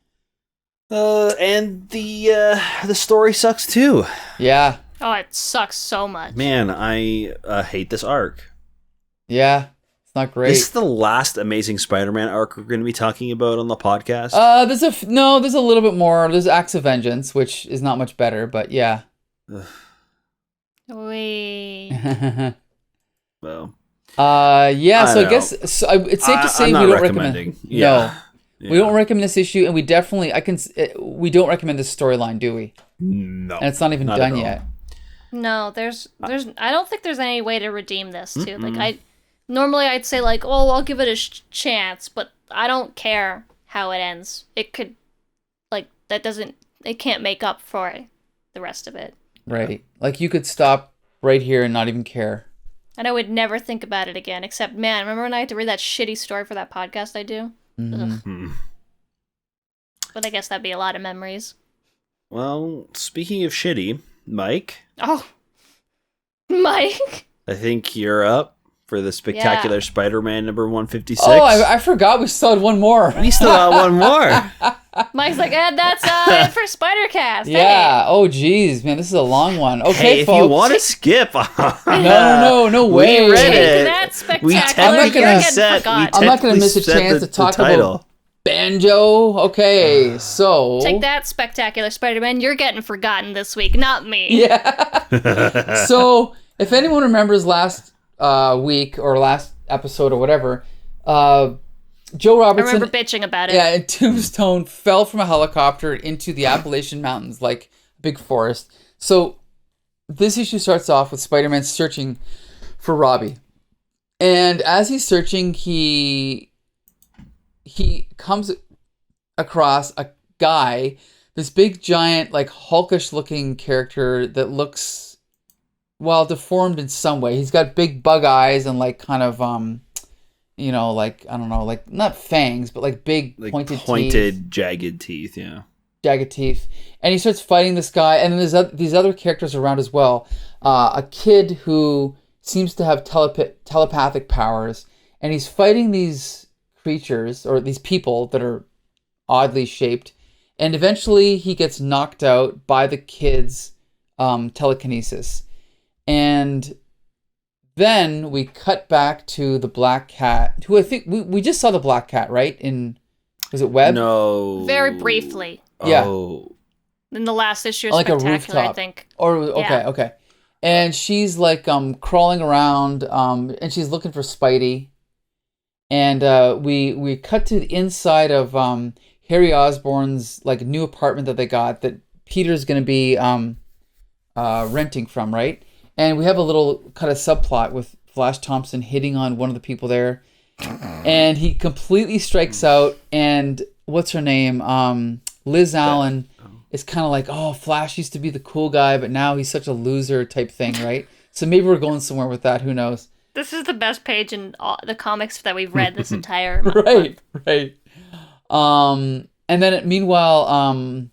And the story sucks too. Yeah. Oh, it sucks so much. Man, I hate this arc. Yeah. It's not great. This is the last Amazing Spider-Man arc we're going to be talking about on the podcast. There's a little bit more. There's Acts of Vengeance, which is not much better, but yeah. Wait. Well. Yeah. So I know. guess it's safe to say we don't recommend. Yeah. No, we don't recommend this issue, and we definitely we don't recommend this storyline, do we? No, and it's not even done yet. No, there's I don't think there's any way to redeem this too. Like normally I'd say like, oh, I'll give it a chance, but I don't care how it ends. It could it can't make up for the rest of it. Right. Like you could stop right here and not even care. And I would never think about it again, except, man, remember when I had to read that shitty story for that podcast I do? Mm-hmm. But I guess that'd be a lot of memories. Well, speaking of shitty, Mike. Oh. Mike? I think you're up for the Spectacular Spider-Man number 156. Oh, I forgot we still had one more. We still got one more. Mike's like, that's it for Spider-Cast. Yeah. Hey. Oh, geez, man, this is a long one. Okay, hey, if folks. you want to skip. No way. We read it. That's spectacular. I'm not going to miss a chance to talk about Banjo. Okay, so take that, Spectacular Spider-Man. You're getting forgotten this week, not me. Yeah. So, if anyone remembers last week or last episode or whatever, Joe Robertson. I remember bitching about it. Yeah, and Tombstone fell from a helicopter into the Appalachian Mountains, like a big forest. So this issue starts off with Spider-Man searching for Robbie. And as he's searching, he comes across a guy, this big giant, like hulkish looking character that looks, well, deformed in some way. He's got big bug eyes and like kind of like, I don't know, like not fangs, but like big Like pointed teeth. jagged teeth, yeah. Jagged teeth. And he starts fighting this guy, and then there's these other characters around as well. A kid who seems to have telepathic powers, and he's fighting these creatures, or these people that are oddly shaped, and eventually he gets knocked out by the kid's telekinesis. And then we cut back to the Black Cat, who I think we just saw the Black Cat, right? Was it Web? No. Very briefly. Yeah. Oh. In the last issue of Like a Spectacular, I rooftop. think. Okay. And she's like crawling around, and she's looking for Spidey. And we cut to the inside of Harry Osborn's like new apartment that they got that Peter's gonna be renting from, right? And we have a little kind of subplot with Flash Thompson hitting on one of the people there, and he completely strikes out. And what's her name? Liz Allen is kind of like, oh, Flash used to be the cool guy, but now he's such a loser type thing, right? So maybe we're going somewhere with that. Who knows? This is the best page in all the comics that we've read this entire month. Right. And then meanwhile,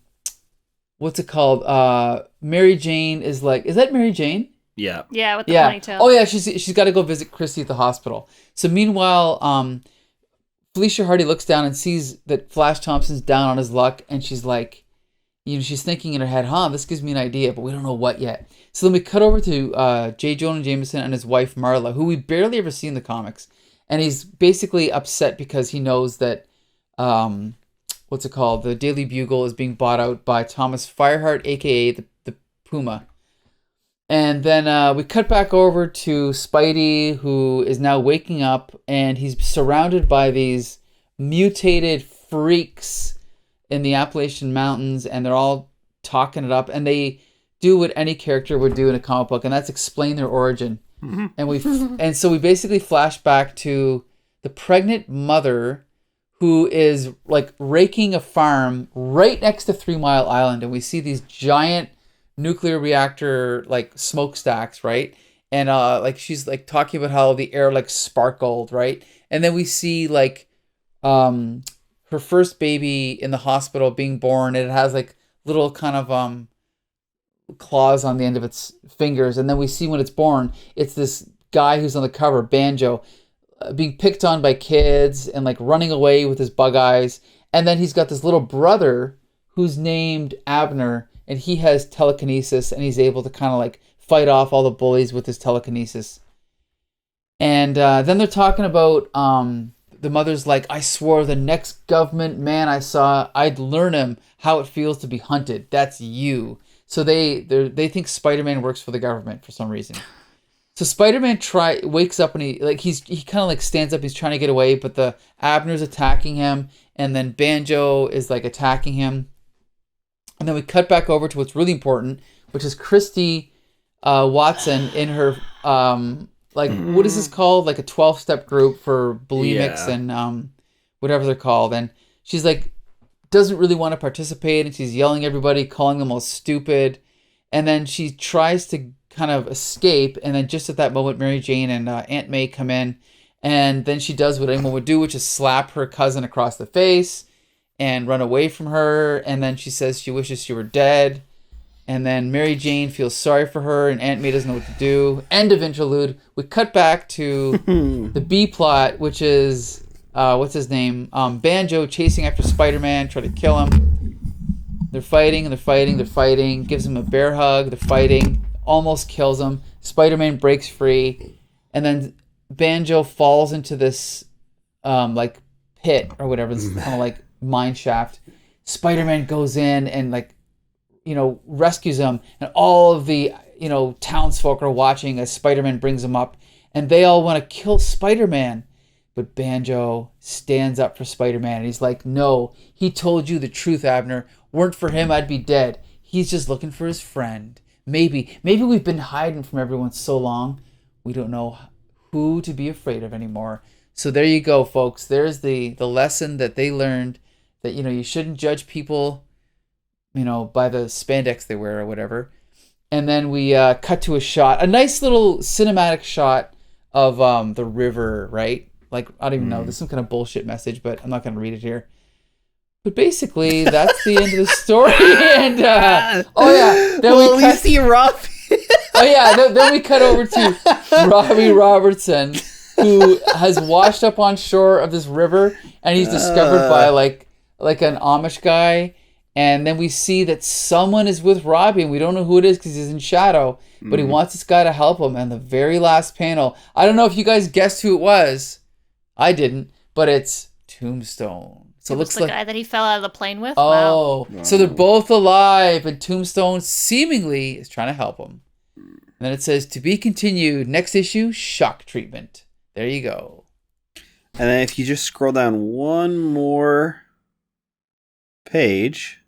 what's it called? Mary Jane is like, is that Mary Jane? Yeah. Yeah, with the ponytail. Oh yeah, she's got to go visit Chrissy at the hospital. So meanwhile, Felicia Hardy looks down and sees that Flash Thompson's down on his luck, and she's like, she's thinking in her head, this gives me an idea, but we don't know what yet. So then we cut over to J. Jonah Jameson and his wife Marla, who we barely ever see in the comics, and he's basically upset because he knows that the Daily Bugle is being bought out by Thomas Fireheart, aka the Puma. And then we cut back over to Spidey, who is now waking up, and he's surrounded by these mutated freaks in the Appalachian Mountains, and they're all talking it up, and they do what any character would do in a comic book, and that's explain their origin. Mm-hmm. And so we basically flash back to the pregnant mother who is like raking a farm right next to 3 Mile Island, and we see these giant nuclear reactor like smokestacks, right? And like she's like talking about how the air like sparkled, right? And then we see like her first baby in the hospital being born, and it has like little kind of claws on the end of its fingers. And then we see when it's born, it's this guy who's on the cover, Banjo, being picked on by kids and like running away with his bug eyes. And then he's got this little brother who's named Abner, and he has telekinesis, and he's able to kind of like fight off all the bullies with his telekinesis. And then they're talking about the mother's like, I swore the next government man I saw, I'd learn him how it feels to be hunted. That's you. So they think Spider-Man works for the government for some reason. So Spider-Man wakes up, and he kind of like stands up. He's trying to get away, but the Abner's attacking him, and then Banjo is like attacking him. And then we cut back over to what's really important, which is Christy Watson in her what is this called? Like a 12-step group for bulimics and whatever they're called. And she's like doesn't really want to participate, and she's yelling at everybody, calling them all stupid. And then she tries to kind of escape, and then just at that moment, Mary Jane and Aunt May come in, and then she does what anyone would do, which is slap her cousin across the face and run away from her. And then she says she wishes she were dead. And then Mary Jane feels sorry for her, and Aunt May doesn't know what to do. End of interlude. We cut back to the B plot, which is what's his name? Banjo chasing after Spider-Man, trying to kill him. They're fighting, and they're fighting, they're fighting. Gives him a bear hug. They're fighting. Almost kills him. Spider-Man breaks free, and then Banjo falls into this like pit or whatever. This kind of like mine shaft. Spider-Man goes in and like, rescues him, and all of the, townsfolk are watching as Spider-Man brings him up, and they all want to kill Spider-Man. But Banjo stands up for Spider-Man, and he's like, no, he told you the truth, Abner. Weren't for him, I'd be dead. He's just looking for his friend. maybe we've been hiding from everyone so long, we don't know who to be afraid of anymore. So there you go, folks. There's the lesson that they learned, that, you shouldn't judge people, by the spandex they wear or whatever. And then we cut to a nice little cinematic shot of the river, right? Like, I don't even know. There's some kind of bullshit message, but I'm not going to read it here. But basically, that's the end of the story. And then we see Robbie. Then we cut over to Robbie Robertson, who has washed up on shore of this river, and he's discovered by like an Amish guy. And then we see that someone is with Robbie, and we don't know who it is because he's in shadow, but he wants this guy to help him. And the very last panel, I don't know if you guys guessed who it was. I didn't, but it's Tombstone. So it looks the like guy that he fell out of the plane with. Oh, wow. So they're both alive, and Tombstone seemingly is trying to help him. And then it says, to be continued, next issue, shock treatment. There you go. And then if you just scroll down one more page,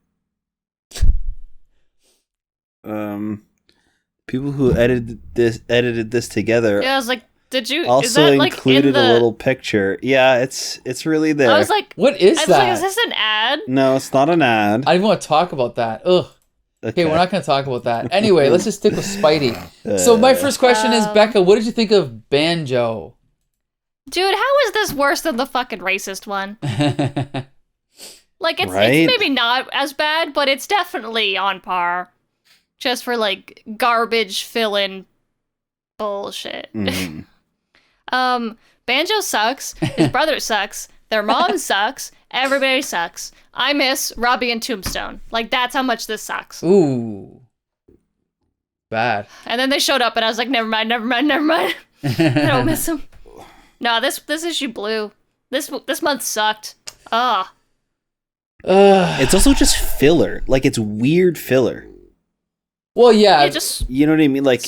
people who edited this together. Yeah, I was like, did you also is that like included a little picture? Yeah, it's really there. I was like, what is that? Like, is this an ad? No, it's not an ad. I didn't want to talk about that. Ugh. Okay, we're not going to talk about that. Anyway, let's just stick with Spidey. So my first question is, Becca, what did you think of Banjo? Dude, how is this worse than the fucking racist one? Like, it's maybe not as bad, but it's definitely on par. Just for, like, garbage fill-in bullshit. Mm. Banjo sucks. His brother sucks. Their mom sucks. Everybody sucks. I miss Robbie and Tombstone. Like, that's how much this sucks. Ooh. Bad. And then they showed up, and I was like, never mind. I don't miss them. No, this issue blew. This month sucked. Ugh. It's also just filler. Like, it's weird filler. Well, yeah. You know what I mean? Like,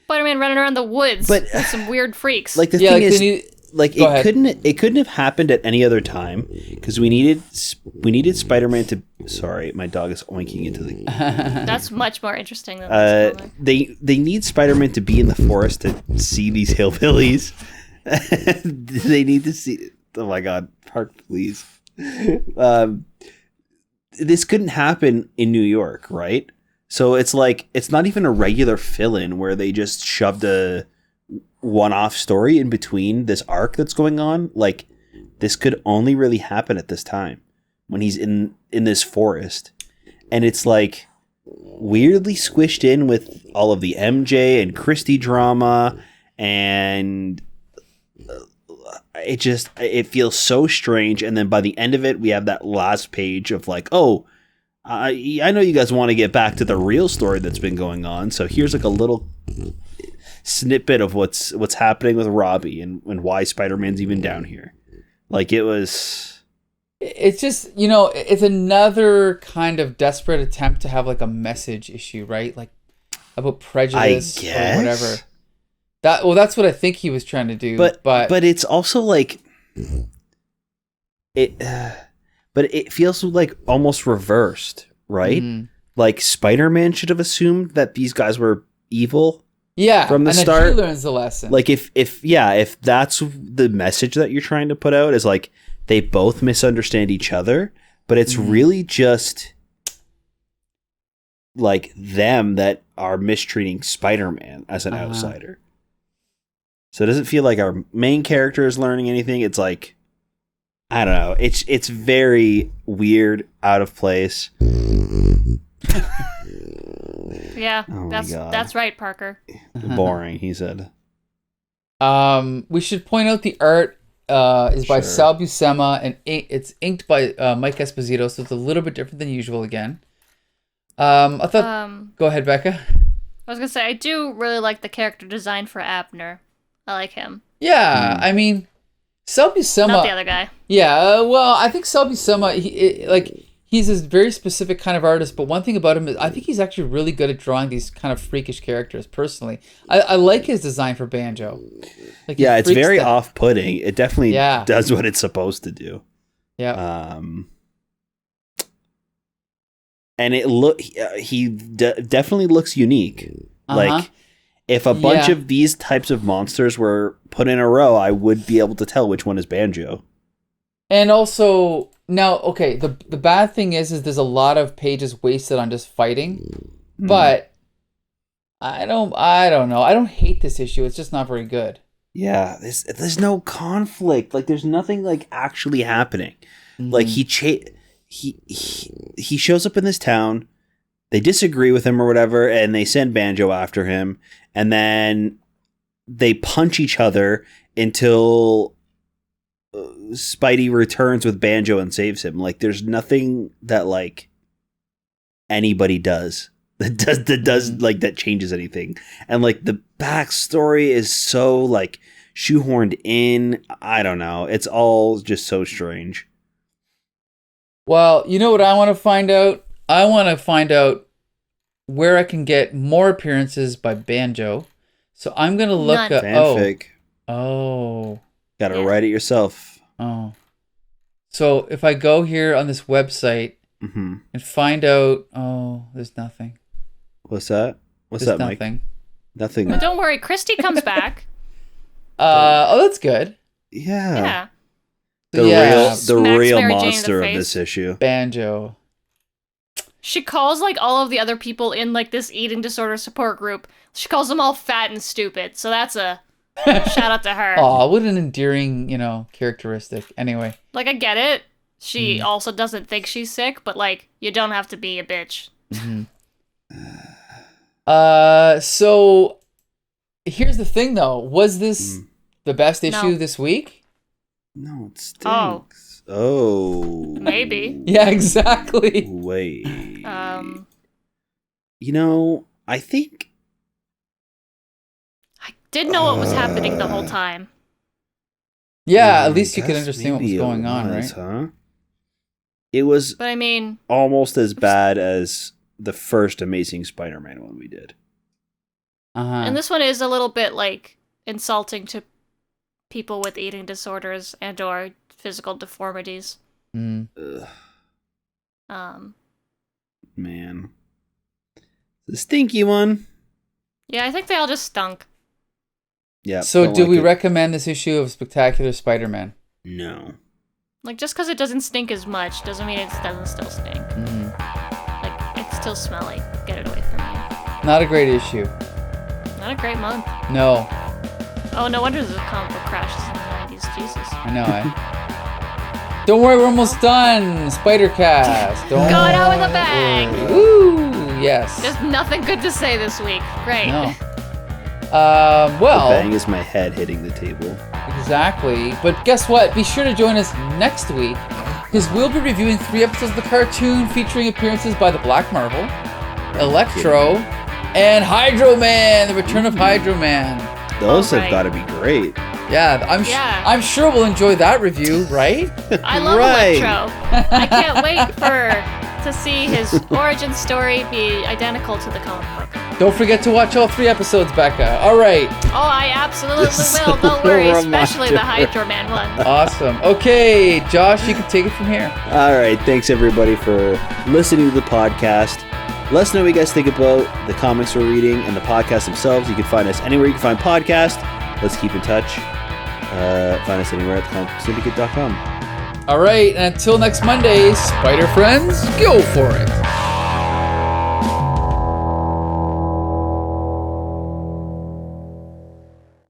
Spider-Man running around the woods with some weird freaks. Like, the thing is, it couldn't have happened at any other time, because we needed Spider-Man to. Sorry, my dog is oinking into the. That's much more interesting than this moment. They need Spider-Man to be in the forest to see these hillbillies. They need to see. Oh my God, park, please. This couldn't happen in New York, right? So it's like, it's not even a regular fill-in where they just shoved a one-off story in between this arc that's going on. Like, this could only really happen at this time when he's in this forest. And it's like weirdly squished in with all of the MJ and Christie drama, and it feels so strange. And then by the end of it, we have that last page of like, oh, I know you guys want to get back to the real story that's been going on, so here's like a little snippet of what's happening with Robbie and why Spider-Man's even down here. Like, it's just, it's another kind of desperate attempt to have like a message issue, right? Like about prejudice or whatever. That's what I think he was trying to do. But it's also like but it feels like almost reversed, right? Mm. Like, Spider-Man should have assumed that these guys were evil. Yeah, from the start. And he learns the lesson. Like, if that's the message that you're trying to put out, is like they both misunderstand each other, but it's really just like them that are mistreating Spider-Man as an outsider. So it doesn't feel like our main character is learning anything. It's like, I don't know. It's very weird, out of place. Yeah, that's right, Parker. Boring, he said. We should point out the art is by Sal Busema, and it's inked by Mike Esposito, so it's a little bit different than usual again. I thought. Go ahead, Becca. I was gonna say, I do really like the character design for Abner. I like him. Yeah, I mean, Sal Busema. Not the other guy. Yeah, well, I think Sal Busema, he's a very specific kind of artist, but one thing about him is I think he's actually really good at drawing these kind of freakish characters, personally. I like his design for Banjo. Like, yeah, it's very off-putting. It definitely does what it's supposed to do. Yeah. and he definitely looks unique. Uh-huh. Like, if a bunch of these types of monsters were put in a row, I would be able to tell which one is Banjo. And also, now, okay, the bad thing is there's a lot of pages wasted on just fighting, but I don't know. I don't hate this issue. It's just not very good. Yeah, there's no conflict. Like, there's nothing like actually happening. Like, he shows up in this town. They disagree with him or whatever, and they send Banjo after him, and then they punch each other until Spidey returns with Banjo and saves him. Like, there's nothing that like anybody does that changes anything. And like the backstory is so like shoehorned in. I don't know. It's all just so strange. Well, you know what I want to find out? I want to find out where I can get more appearances by Banjo. So I'm going to look up... Fanfic. Oh. Gotta write it yourself. Oh. So if I go here on this website and find out... Oh, there's nothing. What's that? What's there's that, Mike? Nothing. Nothing. But don't worry, Christy comes back. That's good. Yeah. The real Mary Jane in the monster of face. this issue. Banjo. She calls like all of the other people in like this eating disorder support group. She calls them all fat and stupid. So that's a shout out to her. Aw, what an endearing, characteristic. Anyway. Like, I get it. She also doesn't think she's sick, but like, you don't have to be a bitch. So here's the thing though. Was this the best issue this week? No, it stinks. Oh. Maybe. Yeah, exactly. Wait. I think... I did know what was happening the whole time. Yeah, at least you could understand what was going on, right? Huh? It was But I mean... almost as bad as the first Amazing Spider-Man one we did. And this one is a little bit, like, insulting to people with eating disorders and or physical deformities. Man. The stinky one. Yeah, I think they all just stunk. Yeah. So do we recommend this issue of Spectacular Spider-Man? No. Like, just because it doesn't stink as much doesn't mean it doesn't still stink. Like, it's still smelly. Get it away from me. Not a great issue. Not a great month. No. Oh, no wonder the comic book crashes in the 90s. Jesus. I know, Don't worry, we're almost done. Spider-Cast. Got out with a bang. Woo! Yes. There's nothing good to say this week. Great. No. The Well... bang is my head hitting the table. Exactly. But guess what? Be sure to join us next week, because we'll be reviewing 3 episodes of the cartoon featuring appearances by the Black Marvel, Electro, and Hydro Man, the return of Hydro Man. Those have got to be great. Yeah, I'm sure we'll enjoy that review, right? I love Electro. I can't wait to see his origin story be identical to the comic book. Don't forget to watch all 3 episodes, Becca. All right. Oh, I absolutely will. Don't worry, especially the Hydro Man one. Awesome. Okay, Josh, you can take it from here. All right. Thanks, everybody, for listening to the podcast. Let us know what you guys think about the comics we're reading and the podcast themselves. You can find us anywhere you can find podcast. Let's keep in touch. Find us anywhere at thecomicsyndicate.com. All right, and until next Monday, Spider Friends, go for it.